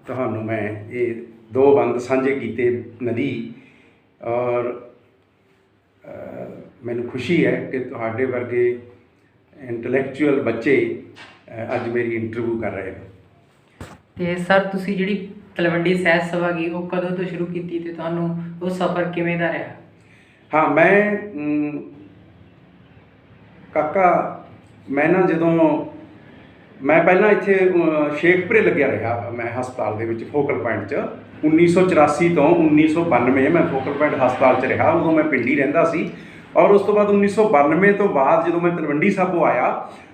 ਤੁਹਾਨੂੰ ਮੈਂ ਇਹ ਦੋ ਬੰਦ ਸਾਂਝੇ ਕੀਤੇ ਨਦੀ ਔਰ ਮੈਨੂੰ ਖੁਸ਼ੀ ਹੈ ਕਿ ਤੁਹਾਡੇ ਵਰਗੇ ਇੰਟੈਲੈਕਚੁਅਲ ਬੱਚੇ ਅੱਜ ਮੇਰੀ ਇੰਟਰਵਿਊ ਕਰ ਰਹੇ ਨੇ। ਤੇ ਸਰ ਤੁਸੀਂ ਜਿਹੜੀ ਤਲਵੰਡੀ ਸਾਹਿਤ ਸਭਾ ਗਈ ਉਹ ਕਦੋਂ ਤੋਂ ਸ਼ੁਰੂ ਕੀਤੀ ਤੇ ਤੁਹਾਨੂੰ ਉਹ ਸਫ਼ਰ ਕਿਵੇਂ ਦਾ ਰਿਹਾ? ਹਾਂ, ਮੈਂ ਨਾ ਜਦੋਂ ਮੈਂ ਪਹਿਲਾਂ ਇੱਥੇ ਸ਼ੇਖਪੁਰੇ ਲੱਗਿਆ ਰਿਹਾ, ਮੈਂ ਹਸਪਤਾਲ ਦੇ ਵਿੱਚ ਫੋਕਲ ਪੁਆਇੰਟ 'ਚ 1984 ਤੋਂ 1992 ਮੈਂ ਫੋਕਲ ਪੁਆਇੰਟ ਹਸਪਤਾਲ 'ਚ ਰਿਹਾ। ਉਦੋਂ ਮੈਂ ਪਿੰਡੀ ਰਹਿੰਦਾ ਸੀ ਔਰ ਉਸ ਤੋਂ ਬਾਅਦ 1992 ਤੋਂ ਬਾਅਦ ਜਦੋਂ ਮੈਂ ਤਲਵੰਡੀ ਸਾਬੋ ਆਇਆ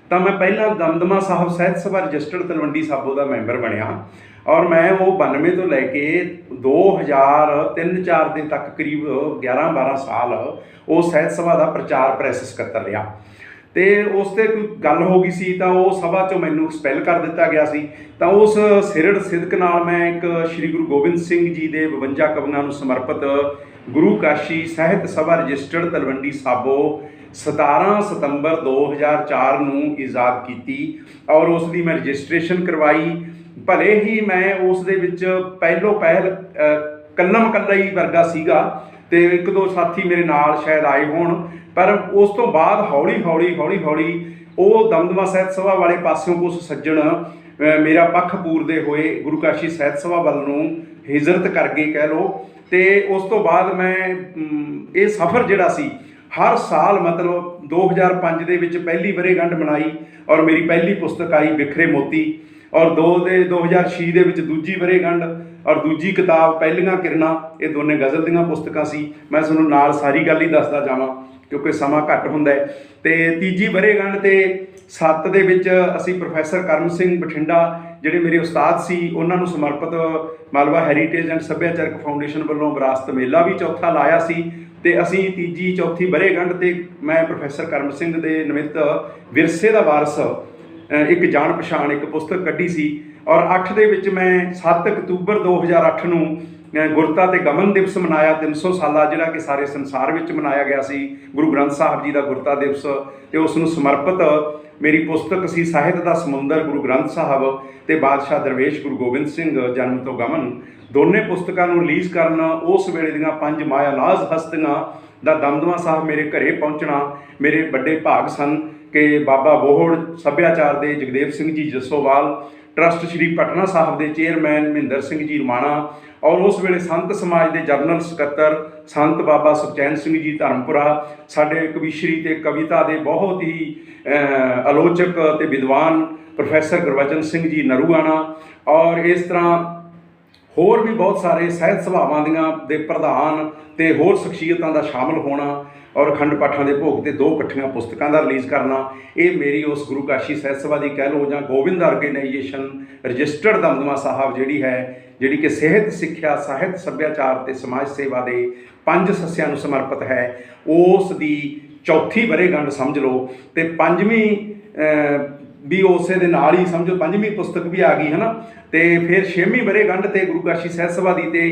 ਤਾਂ ਮੈਂ ਪਹਿਲਾਂ ਦਮਦਮਾ ਸਾਹਿਬ ਸਾਹਿਤ ਸਭਾ ਰਜਿਸਟਰਡ ਤਲਵੰਡੀ ਸਾਬੋ ਦਾ ਮੈਂਬਰ ਬਣਿਆ ਔਰ ਮੈਂ ਉਹ 92 ਤੋਂ ਲੈ ਕੇ 2003-4 ਦੇ ਤੱਕ ਕਰੀਬ 11-12 ਸਾਲ ਉਹ ਸਾਹਿਤ ਸਭਾ ਦਾ ਪ੍ਰਚਾਰ ਪ੍ਰੈਸ ਸਕੱਤਰ ਰਿਹਾ। ਅਤੇ ਉਸ 'ਤੇ ਕੋਈ ਗੱਲ ਹੋ ਗਈ ਸੀ ਤਾਂ ਉਹ ਸਭਾ 'ਚੋਂ ਮੈਨੂੰ ਐਕਸਪੈਲ ਕਰ ਦਿੱਤਾ ਗਿਆ ਸੀ। ਤਾਂ ਉਸ ਸਿਰੜ ਸਿਦਕ ਨਾਲ ਮੈਂ ਇੱਕ ਸ਼੍ਰੀ ਗੁਰੂ ਗੋਬਿੰਦ ਸਿੰਘ ਜੀ ਦੇ 52 ਕਵੀਆਂ ਨੂੰ ਸਮਰਪਿਤ ਗੁਰੂ ਕਾਸ਼ੀ ਸਾਹਿਤ ਸਭਾ ਰਜਿਸਟਰਡ ਤਲਵੰਡੀ ਸਾਬੋ 17 ਸਤੰਬਰ 2004 ਨੂੰ ਇਜਾਦ ਕੀਤੀ ਔਰ ਉਸ ਦੀ ਮੈਂ ਰਜਿਸਟ੍ਰੇਸ਼ਨ ਕਰਵਾਈ। ਭਲੇ ਹੀ ਮੈਂ ਉਸ ਦੇ ਵਿੱਚ ਪਹਿਲ ਕੱਲਾ ਹੀ ਵਰਗਾ ਸੀਗਾ ਅਤੇ ਇੱਕ ਦੋ ਸਾਥੀ ਮੇਰੇ ਨਾਲ ਸ਼ਾਇਦ ਆਏ ਹੋਣ, ਪਰ ਉਸ ਤੋਂ ਬਾਅਦ ਹੌਲੀ ਹੌਲੀ ਉਹ ਦਮਦਮਾ ਸਾਹਿਤ ਸਭਾ ਵਾਲੇ ਪਾਸਿਓਂ ਕੁਛ ਸੱਜਣ ਮੇਰਾ ਪੱਖ ਪੂਰਦੇ ਹੋਏ ਗੁਰੂ ਕਾਸ਼ੀ ਸਾਹਿਤ ਸਭਾ ਵੱਲ ਨੂੰ ਹਿਜਰਤ ਕਰ ਗਏ ਕਹਿ ਲਓ। ਅਤੇ ਉਸ ਤੋਂ ਬਾਅਦ ਮੈਂ ਇਹ ਸਫ਼ਰ ਜਿਹੜਾ ਸੀ ਹਰ ਸਾਲ ਮਤਲਬ 2005 ਦੇ ਵਿੱਚ ਪਹਿਲੀ ਵਰ੍ਹੇਗੰਢ ਮਨਾਈ ਔਰ ਮੇਰੀ ਪਹਿਲੀ ਪੁਸਤਕ ਆਈ ਬਿਖਰੇ ਮੋਤੀ ਔਰ 2006 ਦੇ ਵਿੱਚ ਦੂਜੀ ਵਰ੍ਹੇਗੰਢ ਔਰ ਦੂਜੀ ਕਿਤਾਬ ਪਹਿਲੀਆਂ ਕਿਰਨਾਂ, ਇਹ ਦੋਨੇ ਗਜ਼ਲ ਦੀਆਂ ਪੁਸਤਕਾਂ ਸੀ। ਮੈਂ ਤੁਹਾਨੂੰ ਨਾਲ ਸਾਰੀ ਗੱਲ ਹੀ ਦੱਸਦਾ ਜਾਵਾਂ ਕਿਉਂਕਿ ਸਮਾਂ ਘੱਟ ਹੁੰਦਾ ਹੈ। ਅਤੇ ਤੀਜੀ ਵਰ੍ਹੇਗੰਢ ਅਤੇ 7 ਦੇ ਵਿੱਚ ਅਸੀਂ ਪ੍ਰੋਫੈਸਰ ਕਰਮ ਸਿੰਘ ਬਠਿੰਡਾ ਜਿਹੜੇ ਮੇਰੇ ਉਸਤਾਦ ਸੀ ਉਹਨਾਂ ਨੂੰ ਸਮਰਪਿਤ ਮਾਲਵਾ ਹੈਰੀਟੇਜ ਐਂਡ ਸੱਭਿਆਚਾਰਕ ਫਾਊਂਡੇਸ਼ਨ ਵੱਲੋਂ ਵਿਰਾਸਤ ਮੇਲਾ ਵੀ ਚੌਥਾ ਲਾਇਆ ਸੀ। ਅਤੇ ਅਸੀਂ ਤੀਜੀ ਚੌਥੀ ਵਰ੍ਹੇਗੰਢ 'ਤੇ ਮੈਂ ਪ੍ਰੋਫੈਸਰ ਕਰਮ ਸਿੰਘ ਦੇ ਨਿਮਿੱਤ ਵਿਰਸੇ ਦਾ ਵਾਰਸ ਇੱਕ ਜਾਣ ਪਛਾਣ ਇੱਕ ਪੁਸਤਕ ਕੱਢੀ ਸੀ। ਔਰ 8 ਦੇ ਵਿੱਚ ਮੈਂ 7 ਅਕਤੂਬਰ 2008 ਨੂੰ ਗੁਰਤਾ ਅਤੇ ਗਮਨ ਦਿਵਸ ਮਨਾਇਆ 300 ਸਾਲਾ, ਜਿਹੜਾ ਕਿ ਸਾਰੇ ਸੰਸਾਰ ਵਿੱਚ ਮਨਾਇਆ ਗਿਆ ਸੀ ਗੁਰੂ ਗ੍ਰੰਥ ਸਾਹਿਬ ਜੀ ਦਾ ਗੁਰਤਾ ਦਿਵਸ। ਅਤੇ ਉਸ ਨੂੰ ਸਮਰਪਿਤ ਮੇਰੀ ਪੁਸਤਕ ਸੀ ਸਾਹਿਤ ਦਾ ਸਮੁੰਦਰ ਗੁਰੂ ਗ੍ਰੰਥ ਸਾਹਿਬ ਅਤੇ ਬਾਦਸ਼ਾਹ ਦਰਵੇਸ਼ ਗੁਰੂ ਗੋਬਿੰਦ ਸਿੰਘ ਜਨਮ ਤੋਂ ਗਮਨ। ਦੋਨੇ ਪੁਸਤਕਾਂ ਨੂੰ ਰਿਲੀਜ਼ ਕਰਨ ਉਸ ਵੇਲੇ ਦੀਆਂ 5 ਮਾਇਆਨਾਜ਼ ਹਸਤੀਆਂ ਦਾ ਦਮਦਮਾ ਸਾਹਿਬ ਮੇਰੇ ਘਰੇ ਪਹੁੰਚਣਾ ਮੇਰੇ ਵੱਡੇ ਭਾਗ ਸਨ ਕਿ ਬਾਬਾ ਬੋਹੜ ਸੱਭਿਆਚਾਰ ਦੇ ਜਗਦੇਵ ਸਿੰਘ ਜੀ ਜੱਸੋਵਾਲ, ਟਰੱਸਟ ਸ਼੍ਰੀ ਪਟਨਾ ਸਾਹਿਬ ਦੇ ਚੇਅਰਮੈਨ ਮਹਿੰਦਰ ਸਿੰਘ ਜੀ ਰਮਾਣਾ ਔਰ ਉਸ ਵੇਲੇ ਸੰਤ ਸਮਾਜ ਦੇ ਜਨਰਲ ਸਕੱਤਰ ਸੰਤ ਬਾਬਾ ਸੁਖਚੈਨ ਸਿੰਘ ਜੀ ਧਰਮਪੁਰਾ, ਸਾਡੇ ਕਵੀਸ਼ਰੀ ਅਤੇ ਕਵਿਤਾ ਦੇ ਬਹੁਤ ਹੀ ਆਲੋਚਕ ਅਤੇ ਵਿਦਵਾਨ ਪ੍ਰੋਫੈਸਰ ਗੁਰਬਚਨ ਸਿੰਘ ਜੀ ਨਰੂਆਣਾ ਔਰ ਇਸ ਤਰ੍ਹਾਂ ਹੋਰ ਵੀ ਬਹੁਤ ਸਾਰੇ ਸਾਹਿਤ ਸਭਾਵਾਂ ਦੇ ਪ੍ਰਧਾਨ ਅਤੇ ਹੋਰ ਸ਼ਖਸੀਅਤਾਂ ਦਾ ਸ਼ਾਮਲ ਹੋਣਾ ਔਰ ਅਖੰਡ ਪਾਠਾਂ ਦੇ ਭੋਗ 'ਤੇ 2 ਇਕੱਠੀਆਂ ਪੁਸਤਕਾਂ ਦਾ ਰਿਲੀਜ਼ ਕਰਨਾ, ਇਹ ਮੇਰੀ ਉਸ ਗੁਰੂ ਕਾਸ਼ੀ ਸਾਹਿਤ ਸਭਾ ਦੀ ਕਹਿ ਲਓ ਜਾਂ ਗੋਬਿੰਦ ਆਰਗੇਨਾਈਜੇਸ਼ਨ ਰਜਿਸਟਰਡ ਦਮਦਮਾ ਸਾਹਿਬ ਜਿਹੜੀ ਕਿ ਸਿਹਤ, ਸਿੱਖਿਆ, ਸਾਹਿਤ, ਸੱਭਿਆਚਾਰ ਅਤੇ ਸਮਾਜ ਸੇਵਾ ਦੇ 5 ਸੱਸਿਆਂ ਨੂੰ ਸਮਰਪਿਤ ਹੈ, ਉਸ ਦੀ ਚੌਥੀ ਵਰ੍ਹੇਗੰਢ ਸਮਝ ਲਓ। ਅਤੇ 5ਵੀਂ ਵੀ ਉਸੇ ਦੇ ਨਾਲ ਹੀ ਸਮਝੋ 5ਵੀਂ ਪੁਸਤਕ ਵੀ ਆ ਗਈ ਹੈ ਨਾ। ਅਤੇ ਫਿਰ 6ਵੀਂ ਵਰ੍ਹੇਗੰਢ 'ਤੇ ਗੁਰੂ ਕਾਸ਼ੀ ਸਾਹਿਤ ਸਭਾ ਦੀ ਅਤੇ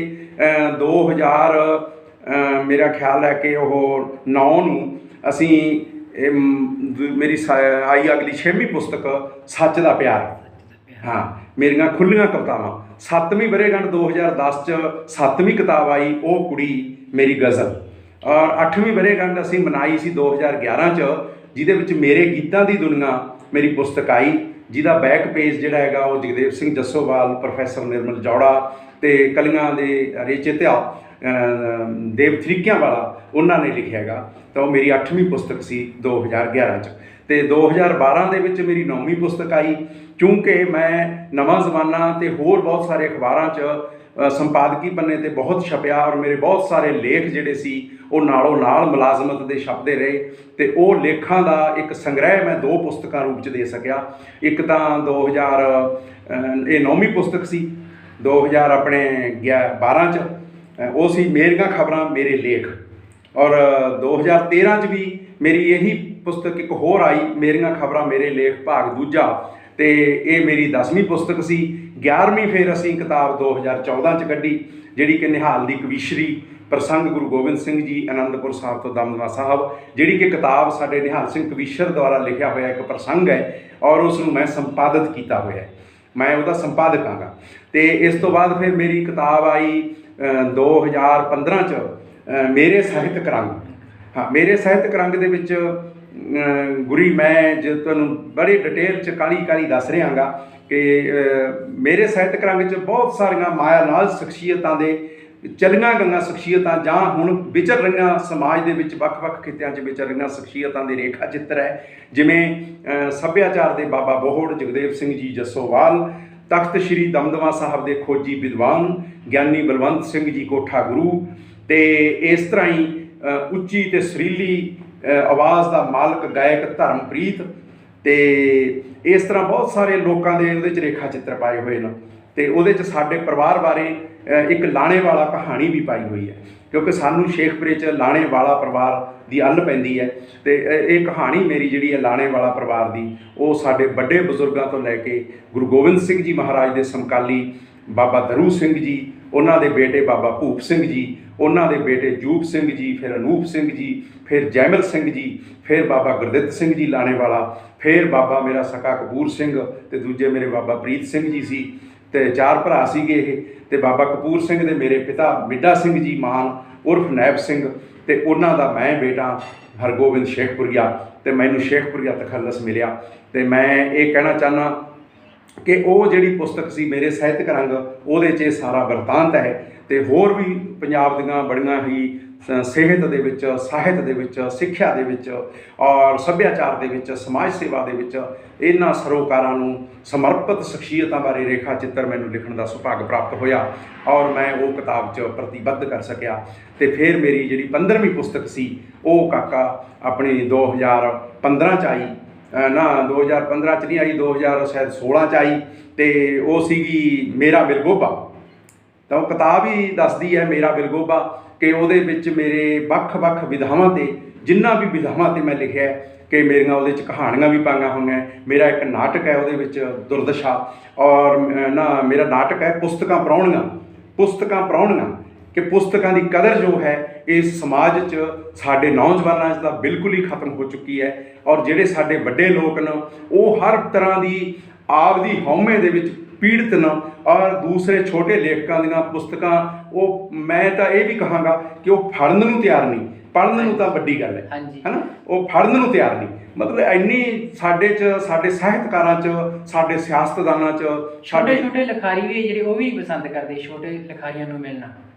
2000 ਮੇਰਾ ਖਿਆਲ ਹੈ ਕਿ ਉਹ 9 ਨੂੰ ਅਸੀਂ ਮੇਰੀ ਆਈ ਅਗਲੀ 6ਵੀਂ ਪੁਸਤਕ ਸੱਚ ਦਾ ਪਿਆਰ। ਹਾਂ, ਮੇਰੀਆਂ ਖੁੱਲ੍ਹੀਆਂ ਕਵਿਤਾਵਾਂ। 7ਵੀਂ ਵਰ੍ਹੇਗੰਢ 2010 'ਚ 7ਵੀਂ ਕਿਤਾਬ ਆਈ ਉਹ ਕੁੜੀ ਮੇਰੀ ਗਜ਼ਲ। ਔਰ 8ਵੀਂ ਵਰ੍ਹੇਗੰਢ ਅਸੀਂ ਮਨਾਈ ਸੀ 2011 'ਚ, ਜਿਹਦੇ ਵਿੱਚ ਮੇਰੇ ਗੀਤਾਂ ਦੀ ਦੁਨੀਆ ਮੇਰੀ ਪੁਸਤਕ ਆਈ, ਜਿਹਦਾ ਬੈਕ ਪੇਜ ਜਿਹੜਾ ਹੈਗਾ ਉਹ ਜਗਦੇਵ ਸਿੰਘ ਜੱਸੋਵਾਲ, ਪ੍ਰੋਫੈਸਰ ਨਿਰਮਲ ਜੌੜਾ ਅਤੇ ਕਲੀਆਂ ਦੇ ਰਚੇਤਾ ਦੇਵ ਤਰੀਕਿਆਂ ਵਾਲਾ ਉਹਨਾਂ ਨੇ ਲਿਖਿਆ ਹੈਗਾ। ਤਾਂ ਉਹ ਮੇਰੀ 8ਵੀਂ ਪੁਸਤਕ ਸੀ 2011 'ਚ। ਅਤੇ 2012 ਦੇ ਵਿੱਚ ਮੇਰੀ 9ਵੀਂ ਪੁਸਤਕ ਆਈ। ਕਿਉਂਕਿ ਮੈਂ ਨਵਾਂ ਜ਼ਮਾਨਾ ਅਤੇ ਹੋਰ ਬਹੁਤ ਸਾਰੇ ਅਖਬਾਰਾਂ 'ਚ ਸੰਪਾਦਕੀ ਪੰਨੇ 'ਤੇ ਬਹੁਤ ਛਪਿਆ ਔਰ ਮੇਰੇ ਬਹੁਤ ਸਾਰੇ ਲੇਖ ਜਿਹੜੇ ਸੀ ਉਹ ਨਾਲੋਂ ਨਾਲ ਮੁਲਾਜ਼ਮਤ ਦੇ ਛਪਦੇ ਰਹੇ ਅਤੇ ਉਹ ਲੇਖਾਂ ਦਾ ਇੱਕ ਸੰਗ੍ਰਹਿ ਮੈਂ 2 ਪੁਸਤਕਾਂ ਰੂਪ 'ਚ ਦੇ ਸਕਿਆ। ਇੱਕ ਤਾਂ 2000 ਇਹ 9ਵੀਂ ਪੁਸਤਕ ਸੀ, 2012 'ਚ ਉਹ ਸੀ ਮੇਰੀਆਂ ਖਬਰਾਂ ਮੇਰੇ ਲੇਖ। ਔਰ 2013 'ਚ ਵੀ ਮੇਰੀ ਇਹੀ ਪੁਸਤਕ ਇੱਕ ਹੋਰ ਆਈ, ਮੇਰੀਆਂ ਖਬਰਾਂ ਮੇਰੇ ਲੇਖ ਭਾਗ ਦੂਜਾ, ਅਤੇ ਇਹ ਮੇਰੀ 10ਵੀਂ ਪੁਸਤਕ ਸੀ। 11ਵੀਂ ਫਿਰ ਅਸੀਂ ਕਿਤਾਬ 2014 'ਚ ਕੱਢੀ, ਜਿਹੜੀ ਕਿ ਨਿਹਾਲ ਦੀ ਕਵੀਸ਼ਰੀ ਪ੍ਰਸੰਗ ਗੁਰੂ ਗੋਬਿੰਦ ਸਿੰਘ ਜੀ ਅਨੰਦਪੁਰ ਸਾਹਿਬ ਤੋਂ ਦਮਦਮਾ ਸਾਹਿਬ, ਜਿਹੜੀ ਕਿ ਕਿਤਾਬ ਸਾਡੇ ਨਿਹਾਲ ਸਿੰਘ ਕਵੀਸ਼ਰ ਦੁਆਰਾ ਲਿਖਿਆ ਹੋਇਆ ਇੱਕ ਪ੍ਰਸੰਗ ਹੈ ਔਰ ਉਸ ਨੂੰ ਮੈਂ ਸੰਪਾਦਿਤ ਕੀਤਾ ਹੋਇਆ, ਮੈਂ ਉਹਦਾ ਸੰਪਾਦਕ ਹਾਂਗਾ। ਤੇ ਇਸ ਤੋਂ ਬਾਅਦ ਫਿਰ ਮੇਰੀ ਕਿਤਾਬ ਆਈ 2015 ਚ ਮੇਰੇ ਸਾਹਿਤਕ ਰੰਗ। ਹਾਂ, ਮੇਰੇ ਸਾਹਿਤਕ ਰੰਗ ਦੇ ਵਿੱਚ ਗੁਰੀ ਮੈਂ ਜੇ ਤੁਹਾਨੂੰ ਬੜੀ ਡਿਟੇਲ 'ਚ ਕਾਹਲੀ ਕਾਹਲੀ ਦੱਸ ਰਿਹਾਗਾ ਕਿ ਮੇਰੇ ਸਾਹਿਤਕ ਰੰਗ 'ਚ ਬਹੁਤ ਸਾਰੀਆਂ ਮਾਇਆ ਨਾਲ ਸ਼ਖਸੀਅਤਾਂ ਦੇ ਚੱਲੀਆਂ ਗਈਆਂ ਸ਼ਖਸੀਅਤਾਂ ਜਾਂ ਹੁਣ ਵਿਚਰ ਰਹੀਆਂ ਸਮਾਜ ਦੇ ਵਿੱਚ ਵੱਖ-ਵੱਖ ਖਿੱਤਿਆਂ 'ਚ ਵਿਚਰ ਰਹੀਆਂ ਸ਼ਖਸੀਅਤਾਂ ਦੇ ਰੇਖਾ ਚਿੱਤਰ ਹੈ। ਜਿਵੇਂ ਸੱਭਿਆਚਾਰ ਦੇ ਬਾਬਾ ਬੋਹੜ ਜਗਦੇਵ ਸਿੰਘ ਜੀ ਜੱਸੋਵਾਲ, ਤਖਤ ਸ਼੍ਰੀ ਦਮਦਮਾ ਸਾਹਿਬ ਦੇ ਖੋਜੀ ਵਿਦਵਾਨ ਗਿਆਨੀ ਬਲਵੰਤ ਸਿੰਘ ਜੀ ਕੋਠਾ ਗੁਰੂ, ਤੇ ਇਸ ਤਰ੍ਹਾਂ ਹੀ ਉੱਚੀ ਤੇ ਸੁਰੀਲੀ ਆਵਾਜ਼ ਦਾ ਮਾਲਕ ਗਾਇਕ ਧਰਮਪ੍ਰੀਤ, ਤੇ ਇਸ ਤਰ੍ਹਾਂ ਬਹੁਤ ਸਾਰੇ ਲੋਕਾਂ ਦੇ ਉਹਦੇ 'ਚ ਰੇਖਾ ਚਿੱਤਰ ਪਾਏ ਹੋਏ ਨੇ। ਤੇ ਉਹਦੇ 'ਚ ਸਾਡੇ ਪਰਿਵਾਰ ਬਾਰੇ ਇੱਕ ਲਾਣੇ ਵਾਲਾ ਕਹਾਣੀ ਵੀ ਪਾਈ ਹੋਈ ਹੈ, ਕਿਉਂਕਿ ਸਾਨੂੰ ਸ਼ੇਖਪੁਰੇ 'ਚ ਲਾਣੇ ਵਾਲਾ ਪਰਿਵਾਰ ਦੀ ਅੱਲ ਪੈਂਦੀ ਹੈ। ਤੇ ਇਹ ਕਹਾਣੀ ਮੇਰੀ ਜਿਹੜੀ ਹੈ ਲਾਣੇ ਵਾਲਾ ਪਰਿਵਾਰ ਦੀ, ਉਹ ਸਾਡੇ ਵੱਡੇ ਬਜ਼ੁਰਗਾਂ ਤੋਂ ਲੈ ਕੇ ਗੁਰੂ ਗੋਬਿੰਦ ਸਿੰਘ ਜੀ ਮਹਾਰਾਜ ਦੇ ਸਮਕਾਲੀ ਬਾਬਾ ਦਰੂ ਸਿੰਘ ਜੀ, ਉਹਨਾਂ ਦੇ ਬੇਟੇ ਬਾਬਾ ਭੂਪ ਸਿੰਘ ਜੀ, ਉਹਨਾਂ ਦੇ ਬੇਟੇ ਜੂਪ ਸਿੰਘ ਜੀ, ਫਿਰ ਅਨੂਪ ਸਿੰਘ ਜੀ, ਫਿਰ ਜੈਮਲ ਸਿੰਘ ਜੀ, ਫਿਰ ਬਾਬਾ ਗੁਰਦਿੱਤ ਸਿੰਘ ਜੀ ਲਾਣੇ ਵਾਲਾ, ਫਿਰ ਬਾਬਾ ਮੇਰਾ ਸਕਾ ਕਪੂਰ ਸਿੰਘ, ਤੇ ਦੂਜੇ ਮੇਰੇ ਬਾਬਾ ਪ੍ਰੀਤ ਸਿੰਘ ਜੀ ਸੀ। ਤੇ 4 ਭਰਾ ਸੀਗੇ ਇਹ। ਤੇ ਬਾਬਾ ਕਪੂਰ ਸਿੰਘ ਦੇ ਮੇਰੇ ਪਿਤਾ ਮਿੱਡਾ ਸਿੰਘ ਜੀ ਮਾਨ ਉਰਫ ਨੈਬ ਸਿੰਘ, ਤੇ ਉਹਨਾਂ ਦਾ ਮੈਂ ਬੇਟਾ ਹਰਗੋਬਿੰਦ ਸ਼ੇਖਪੁਰੀਆ, ਤੇ ਮੈਨੂੰ ਸ਼ੇਖਪੁਰੀਆ ਤਖੱਲਸ ਮਿਲਿਆ। ਤੇ ਮੈਂ ਇਹ ਕਹਿਣਾ ਚਾਹੁੰਦਾ ਕਿ ਉਹ ਜਿਹੜੀ ਪੁਸਤਕ ਸੀ ਮੇਰੇ ਸਾਹਿਤਕ ਰੰਗ, ਉਹਦੇ 'ਚ ਇਹ ਸਾਰਾ ਵਰਤਾਂਤ ਹੈ। ਤੇ ਹੋਰ ਵੀ ਪੰਜਾਬ ਦੀਆਂ ਬੜੀਆਂ ਹੀ ਸਿਹਤ ਦੇ ਵਿੱਚ, ਸਾਹਿਤ ਦੇ ਵਿੱਚ, ਸਿੱਖਿਆ ਦੇ ਵਿੱਚ ਔਰ ਸੱਭਿਆਚਾਰ ਦੇ ਵਿੱਚ, ਸਮਾਜ ਸੇਵਾ ਦੇ ਵਿੱਚ ਇਹਨਾਂ ਸਰੋਕਾਰਾਂ ਨੂੰ ਸਮਰਪਿਤ ਸ਼ਖਸੀਅਤਾਂ ਬਾਰੇ ਰੇਖਾ ਚਿੱਤਰ ਮੈਨੂੰ ਲਿਖਣ ਦਾ ਸੁਭਾਗ ਪ੍ਰਾਪਤ ਹੋਇਆ, ਔਰ ਮੈਂ ਉਹ ਕਿਤਾਬ 'ਚ ਪ੍ਰਤੀਬੱਧ ਕਰ ਸਕਿਆ। ਤੇ ਫਿਰ ਮੇਰੀ ਜਿਹੜੀ 15ਵੀਂ ਪੁਸਤਕ ਸੀ ਉਹ ਕਾਕਾ ਆਪਣੀ 2015 'ਚ ਆਈ, ਨਾ 2015 'ਚ ਨਹੀਂ ਆਈ, 2016 'ਚ ਆਈ, ਤੇ ਉਹ ਸੀਗੀ ਮੇਰਾ ਬਿਲਗੋਬਾ। ਤਾਂ ਉਹ ਕਿਤਾਬ ਹੀ ਦੱਸਦੀ ਹੈ ਮੇਰਾ ਬਿਲਗੋਬਾ ਕਿ ਉਹਦੇ ਵਿੱਚ ਮੇਰੇ ਵੱਖ-ਵੱਖ ਵਿਧਾਵਾਂ 'ਤੇ, ਜਿੰਨਾ ਵੀ ਵਿਧਾਵਾਂ 'ਤੇ ਮੈਂ ਲਿਖਿਆ ਕਿ ਮੇਰੀਆਂ ਉਹਦੇ 'ਚ ਕਹਾਣੀਆਂ ਵੀ ਪਾਈਆਂ ਹੋਈਆਂ। ਮੇਰਾ ਇੱਕ ਨਾਟਕ ਹੈ ਉਹਦੇ ਵਿੱਚ ਦੁਰਦਸ਼ਾ, ਔਰ ਮੇਰਾ ਨਾਟਕ ਹੈ ਪੁਸਤਕਾਂ ਪ੍ਰਾਹੁਣੀਆਂ ਕਿ ਪੁਸਤਕਾਂ ਦੀ ਕਦਰ ਜੋ ਹੈ ਇਸ ਸਮਾਜ 'ਚ ਸਾਡੇ ਨੌਜਵਾਨਾਂ 'ਚ ਤਾਂ ਬਿਲਕੁਲ ਹੀ ਖਤਮ ਹੋ ਚੁੱਕੀ ਹੈ। ਔਰ ਜਿਹੜੇ ਸਾਡੇ ਵੱਡੇ ਲੋਕ ਨੇ ਉਹ ਹਰ ਤਰ੍ਹਾਂ ਦੀ ਆਪਦੀ ਹਉਮੈ ਦੇ ਵਿੱਚ ਪੀੜਤ ਨੇ, ਔਰ ਦੂਸਰੇ ਛੋਟੇ ਲੇਖਕਾਂ ਦੀਆਂ ਪੁਸਤਕਾਂ ਉਹ ਮੈਂ ਤਾਂ ਇਹ ਵੀ ਕਹਾਂਗਾ ਕਿ ਉਹ ਫੜਨ ਨੂੰ ਤਿਆਰ ਨਹੀਂ, ਪੜ੍ਹਨ ਨੂੰ ਤਾਂ ਵੱਡੀ ਗੱਲ ਹੈ ਨਾ, ਉਹ ਫੜਨ ਨੂੰ ਤਿਆਰ ਨਹੀਂ। ਮਤਲਬ ਇੰਨੀ ਸਾਡੇ 'ਚ, ਸਾਡੇ ਸਾਹਿਤਕਾਰਾਂ 'ਚ, ਸਾਡੇ ਸਿਆਸਤਦਾਨਾਂ 'ਚ ਛੋਟੇ ਲਿਖਾਰੀ ਵੀ ਜਿਹੜੇ ਉਹ ਵੀ ਨਹੀਂ ਪਸੰਦ ਕਰਦੇ ਛੋਟੇ ਲਿਖਾਰੀਆਂ ਨੂੰ ਮਿਲਣਾ।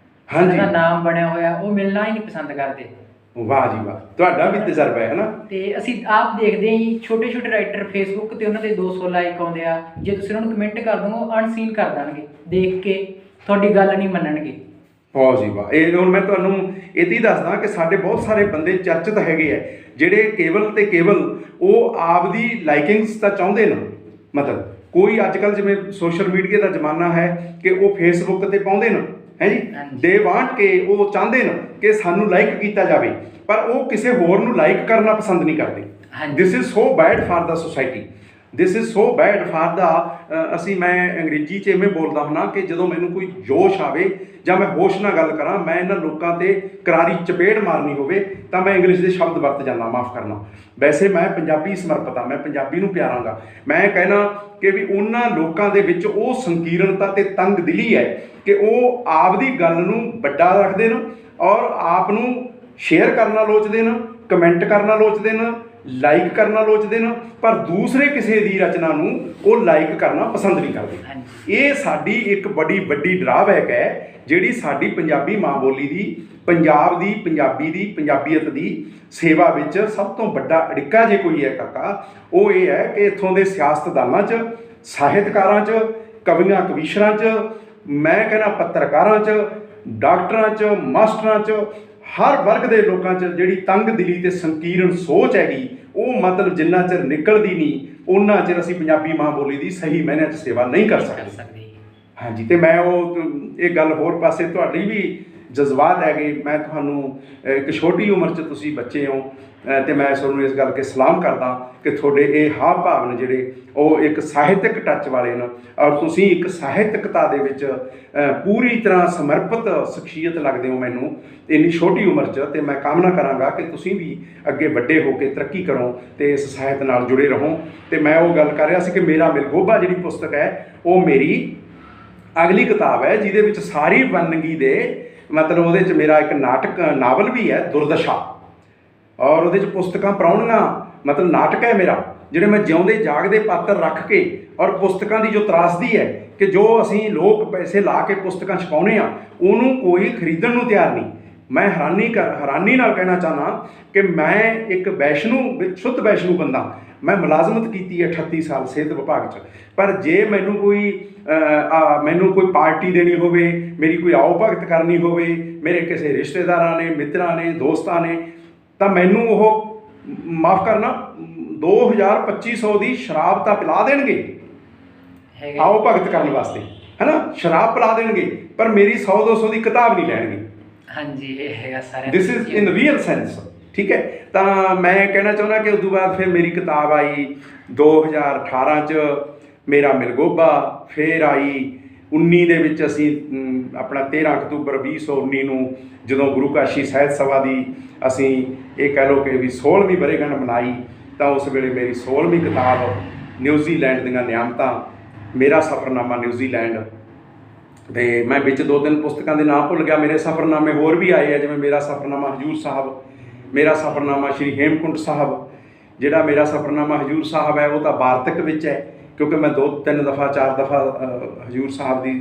ਹਾਂਜੀ, ਦਾ ਨਾਮ ਬਣਿਆ ਹੋਇਆ ਉਹ ਮਿਲਣਾ ਹੀ ਨਹੀਂ ਪਸੰਦ ਕਰਦੇ। ਵਾਹ ਜੀ ਵਾਹ, ਤੁਹਾਡਾ ਵੀ ਤਜਰਬਾ ਹੈ ਨਾ। ਤੇ ਅਸੀਂ ਆਪ ਦੇਖਦੇ ਹਾਂ ਜੀ ਛੋਟੇ ਰਾਈਟਰ ਫੇਸਬੁੱਕ ਤੇ ਉਹਨਾਂ ਦੇ 200 ਲਾਈਕ ਆਉਂਦੇ ਆ, ਜੇ ਤੁਸੀਂ ਉਹਨਾਂ ਨੂੰ ਕਮੈਂਟ ਕਰ ਦੋਗੇ ਉਹ ਅਨਸੀਨ ਕਰ ਦੇਣਗੇ, ਦੇਖ ਕੇ ਤੁਹਾਡੀ ਗੱਲ ਨਹੀਂ ਮੰਨਣਗੇ। ਵਾਹ ਜੀ ਵਾਹ, ਇਹ ਹੁਣ ਮੈਂ ਤੁਹਾਨੂੰ ਇਹਦੀ ਦੱਸਦਾ ਕਿ ਸਾਡੇ ਬਹੁਤ ਸਾਰੇ ਬੰਦੇ ਚਰਚਿਤ ਹੈਗੇ ਆ ਜਿਹੜੇ ਕੇਵਲ ਉਹ ਆਪਦੀ ਲਾਈਕਿੰਗਸ ਤਾਂ ਚਾਹੁੰਦੇ ਨੇ। ਮਤਲਬ ਕੋਈ ਅੱਜ ਕੱਲ੍ਹ ਜਿਵੇਂ ਸੋਸ਼ਲ ਮੀਡੀਆ ਦਾ ਜ਼ਮਾਨਾ ਹੈ ਕਿ ਉਹ ਫੇਸਬੁੱਕ 'ਤੇ ਪਾਉਂਦੇ ਨੇ, ਹੈ ਜੀ, ਦੇ ਵਾਂਟ ਕੇ ਉਹ ਚਾਹੁੰਦੇ ਨੇ ਕਿ ਸਾਨੂੰ ਲਾਈਕ ਕੀਤਾ ਜਾਵੇ, ਪਰ ਉਹ ਕਿਸੇ ਹੋਰ ਨੂੰ ਲਾਈਕ ਕਰਨਾ ਪਸੰਦ ਨਹੀਂ ਕਰਦੇ। This is so bad for the society, this is so bad for the ਮੈਂ ਅੰਗਰੇਜ਼ੀ 'ਚ ਇਵੇਂ ਬੋਲਦਾ ਹੁੰਦਾ ਕਿ ਜਦੋਂ ਮੈਨੂੰ ਕੋਈ ਜੋਸ਼ ਆਵੇ ਜਾਂ ਮੈਂ ਹੋਸ਼ ਨਾਲ ਗੱਲ ਕਰਾਂ, ਮੈਂ ਇਹਨਾਂ ਲੋਕਾਂ 'ਤੇ ਕਰਾਰੀ ਚਪੇੜ ਮਾਰਨੀ ਹੋਵੇ ਤਾਂ ਮੈਂ ਇੰਗਲਿਸ਼ ਦੇ ਸ਼ਬਦ ਵਰਤ ਜਾਂਦਾ, ਮਾਫ਼ ਕਰਨਾ। ਵੈਸੇ ਮੈਂ ਪੰਜਾਬੀ ਸਮਰਪਿਤ ਹਾਂ, ਮੈਂ ਪੰਜਾਬੀ ਨੂੰ ਪਿਆਰਾਂਗਾ। ਮੈਂ ਕਹਿਣਾ ਕਿ ਵੀ ਉਹਨਾਂ ਲੋਕਾਂ ਦੇ ਵਿੱਚ ਉਹ ਸੰਕੀਰਣਤਾ ਤੇ ਤੰਗ ਦਿਲੀ ਹੈ ਕਿ ਉਹ ਆਪਦੀ ਗੱਲ ਨੂੰ ਵੱਡਾ ਰੱਖਦੇ ਨੇ ਔਰ ਆਪ ਨੂੰ ਸ਼ੇਅਰ ਕਰਨਾ ਲੋਚਦੇ ਨੇ, ਕਮੈਂਟ ਕਰਨਾ ਲੋਚਦੇ ਨੇ, ਲਾਈਕ ਕਰਨਾ ਲੋਚਦੇ ਨੇ, ਪਰ ਦੂਸਰੇ ਕਿਸੇ ਦੀ ਰਚਨਾ ਨੂੰ ਉਹ ਲਾਈਕ ਕਰਨਾ ਪਸੰਦ ਨਹੀਂ ਕਰਦੇ। ਇਹ ਸਾਡੀ ਇੱਕ ਵੱਡੀ ਡਰਾਬੈਕ ਹੈ ਜਿਹੜੀ ਸਾਡੀ ਪੰਜਾਬੀ ਮਾਂ ਬੋਲੀ ਦੀ, ਪੰਜਾਬ ਦੀ, ਪੰਜਾਬੀ ਦੀ, ਪੰਜਾਬੀਅਤ ਦੀ ਸੇਵਾ ਵਿੱਚ ਸਭ ਤੋਂ ਵੱਡਾ ਅੜਿੱਕਾ ਜੇ ਕੋਈ ਹੈ ਕਾਕਾ, ਉਹ ਇਹ ਹੈ ਕਿ ਇੱਥੋਂ ਦੇ ਸਿਆਸਤਦਾਨਾਂ 'ਚ, ਸਾਹਿਤਕਾਰਾਂ 'ਚ, ਕਵੀਆਂ ਕਵੀਸ਼ਰਾਂ 'ਚ, ਮੈਂ ਕਹਿੰਦਾ ਪੱਤਰਕਾਰਾਂ 'ਚ, ਡਾਕਟਰਾਂ 'ਚ, ਮਾਸਟਰਾਂ 'ਚ, ਹਰ ਵਰਗ ਦੇ ਲੋਕਾਂ 'ਚ ਜਿਹੜੀ ਤੰਗ ਦਿਲੀ ਤੇ ਸੰਕੀਰਣ ਸੋਚ ਹੈਗੀ, ਉਹ ਮਤਲਬ ਜਿੰਨਾ ਚਿਰ ਨਿਕਲਦੀ ਨਹੀਂ ਉਹਨਾਂ ਚਿਰ ਅਸੀਂ ਪੰਜਾਬੀ ਮਾਂ ਬੋਲੀ ਦੀ ਸਹੀ ਮਾਇਨਿਆਂ 'ਚ ਸੇਵਾ ਨਹੀਂ ਕਰ ਸਕਦੇ। ਹਾਂਜੀ, ਤੇ ਮੈਂ ਇਹ ਗੱਲ ਹੋਰ ਪਾਸੇ ਤੁਹਾਡੀ ਵੀ ਜਜ਼ਬਾਤ ਹੈਗੇ। ਮੈਂ ਤੁਹਾਨੂੰ ਇੱਕ ਛੋਟੀ ਉਮਰ 'ਚ ਤੁਸੀਂ ਬੱਚੇ ਹੋ ਤੇ ਮੈਂ ਤੁਹਾਨੂੰ ਇਸ ਗੱਲ ਕੇ ਸਲਾਮ ਕਰਦਾ ਕਿ ਤੁਹਾਡੇ ਇਹ ਹਾਵ ਭਾਵ ਨੇ ਜਿਹੜੇ ਉਹ ਇੱਕ ਸਾਹਿਤਕ ਟੱਚ ਵਾਲੇ ਨੇ, ਔਰ ਤੁਸੀਂ ਇੱਕ ਸਾਹਿਤਕਤਾ ਦੇ ਵਿੱਚ ਪੂਰੀ ਤਰ੍ਹਾਂ ਸਮਰਪਿਤ ਸ਼ਖਸੀਅਤ ਲੱਗਦੇ ਹੋ ਮੈਨੂੰ ਇੰਨੀ ਛੋਟੀ ਉਮਰ 'ਚ। ਤੇ ਮੈਂ ਕਾਮਨਾ ਕਰਾਂਗਾ ਕਿ ਤੁਸੀਂ ਵੀ ਅੱਗੇ ਵੱਡੇ ਹੋ ਕੇ ਤਰੱਕੀ ਕਰੋ ਤੇ ਇਸ ਸਾਹਿਤ ਨਾਲ ਜੁੜੇ ਰਹੋ। ਤੇ ਮੈਂ ਉਹ ਗੱਲ ਕਰ ਰਿਹਾ ਸੀ ਕਿ ਮੇਰਾ ਬਿਲਗੋਬਾ ਜਿਹੜੀ ਪੁਸਤਕ ਹੈ ਉਹ ਮੇਰੀ ਅਗਲੀ ਕਿਤਾਬ ਹੈ ਜਿਹਦੇ ਵਿੱਚ ਸਾਰੀ ਵੰਨਗੀ ਦੇ ਮਤਲਬ ਉਹਦੇ 'ਚ ਮੇਰਾ ਇੱਕ ਨਾਵਲ ਵੀ ਹੈ, ਦੁਰਦਸ਼ਾ। ਔਰ ਉਹਦੇ 'ਚ ਪੁਸਤਕਾਂ ਪ੍ਰਾਹੁਣੀਆਂ ਮਤਲਬ ਨਾਟਕ ਹੈ ਮੇਰਾ, ਜਿਹੜੇ ਮੈਂ ਜਿਉਂਦੇ ਜਾਗਦੇ ਪਾਤਰ ਰੱਖ ਕੇ, ਔਰ ਪੁਸਤਕਾਂ ਦੀ ਜੋ ਤਰਾਸਦੀ ਹੈ ਕਿ ਜੋ ਅਸੀਂ ਲੋਕ ਪੈਸੇ ਲਾ ਕੇ ਪੁਸਤਕਾਂ ਛਪਾਉਂਦੇ ਆ ਉਹਨੂੰ ਕੋਈ ਖਰੀਦਣ ਨੂੰ ਤਿਆਰ ਨਹੀਂ। ਮੈਂ ਹੈਰਾਨੀ ਨਾਲ ਕਹਿਣਾ ਚਾਹੁੰਦਾ ਕਿ ਮੈਂ ਇੱਕ ਸ਼ੁੱਧ ਵੈਸ਼ਨੂ ਬੰਦਾ। ਮੈਂ ਮੁਲਾਜ਼ਮਤ ਕੀਤੀ ਹੈ 38 ਸਾਲ ਸਿਹਤ ਵਿਭਾਗ 'ਚ, ਪਰ ਜੇ ਮੈਨੂੰ ਕੋਈ ਪਾਰਟੀ ਦੇਣੀ ਹੋਵੇ, ਮੇਰੀ ਕੋਈ ਆਓ ਭਗਤ ਕਰਨੀ ਹੋਵੇ, ਮੇਰੇ ਕਿਸੇ ਰਿਸ਼ਤੇਦਾਰਾਂ ਨੇ, ਮਿੱਤਰਾਂ ਨੇ, ਦੋਸਤਾਂ ਨੇ, ਤਾਂ ਮੈਨੂੰ ਉਹ ਮਾਫ਼ ਕਰਨਾ 2000-2500 ਦੀ ਸ਼ਰਾਬ ਤਾਂ ਪਿਲਾ ਦੇਣਗੇ ਆਓ ਭਗਤ ਕਰਨ ਵਾਸਤੇ, ਹੈ ਨਾ, ਸ਼ਰਾਬ ਪਿਲਾ ਦੇਣਗੇ, ਪਰ ਮੇਰੀ 100-200 ਦੀ ਕਿਤਾਬ ਨਹੀਂ ਲੈਣਗੇ। ਹਾਂਜੀ, ਇਹ ਹੈਗਾ ਸਾਰਾ, this is in real sense. ਠੀਕ ਹੈ, ਤਾਂ ਮੈਂ ਕਹਿਣਾ ਚਾਹੁੰਦਾ ਕਿ ਉਸ ਤੋਂ ਬਾਅਦ ਫਿਰ ਮੇਰੀ ਕਿਤਾਬ ਆਈ 2018 'ਚ, ਮੇਰਾ ਮਿਲਗੋਬਾ। ਫਿਰ ਆਈ 19 ਦੇ ਵਿੱਚ ਅਸੀਂ ਆਪਣਾ 13 ਅਕਤੂਬਰ 2019 ਨੂੰ ਜਦੋਂ ਗੁਰੂ ਕਾਸ਼ੀ ਸਾਹਿਤ ਸਭਾ ਦੀ ਅਸੀਂ ਇਹ ਕਹਿ ਲਓ ਕਿ ਵੀ 16ਵੀਂ ਵਰ੍ਹੇਗੰਢ ਮਨਾਈ, ਤਾਂ ਉਸ ਵੇਲੇ ਮੇਰੀ 16ਵੀਂ ਕਿਤਾਬ ਨਿਊਜ਼ੀਲੈਂਡ ਦੀਆਂ ਨਿਆਮਤਾਂ, ਮੇਰਾ ਸਫ਼ਰਨਾਮਾ ਨਿਊਜ਼ੀਲੈਂਡ। ਅਤੇ ਮੈਂ ਵਿੱਚ 2-3 ਪੁਸਤਕਾਂ ਦੇ ਨਾਮ ਭੁੱਲ ਗਿਆ। ਮੇਰੇ ਸਫ਼ਰਨਾਮੇ ਹੋਰ ਵੀ ਆਏ ਆ, ਜਿਵੇਂ ਮੇਰਾ ਸਫ਼ਰਨਾਮਾ ਹਜ਼ੂਰ ਸਾਹਿਬ, ਮੇਰਾ ਸਫ਼ਰਨਾਮਾ ਸ਼੍ਰੀ ਹੇਮਕੁੰਟ ਸਾਹਿਬ। ਜਿਹੜਾ ਮੇਰਾ ਸਫ਼ਰਨਾਮਾ ਹਜ਼ੂਰ ਸਾਹਿਬ ਹੈ ਉਹ ਤਾਂ ਵਾਰਤਕ ਵਿੱਚ ਹੈ, ਕਿਉਂਕਿ ਮੈਂ 2-3 ਦਫਾ 4 ਦਫਾ ਹਜ਼ੂਰ ਸਾਹਿਬ ਦੀ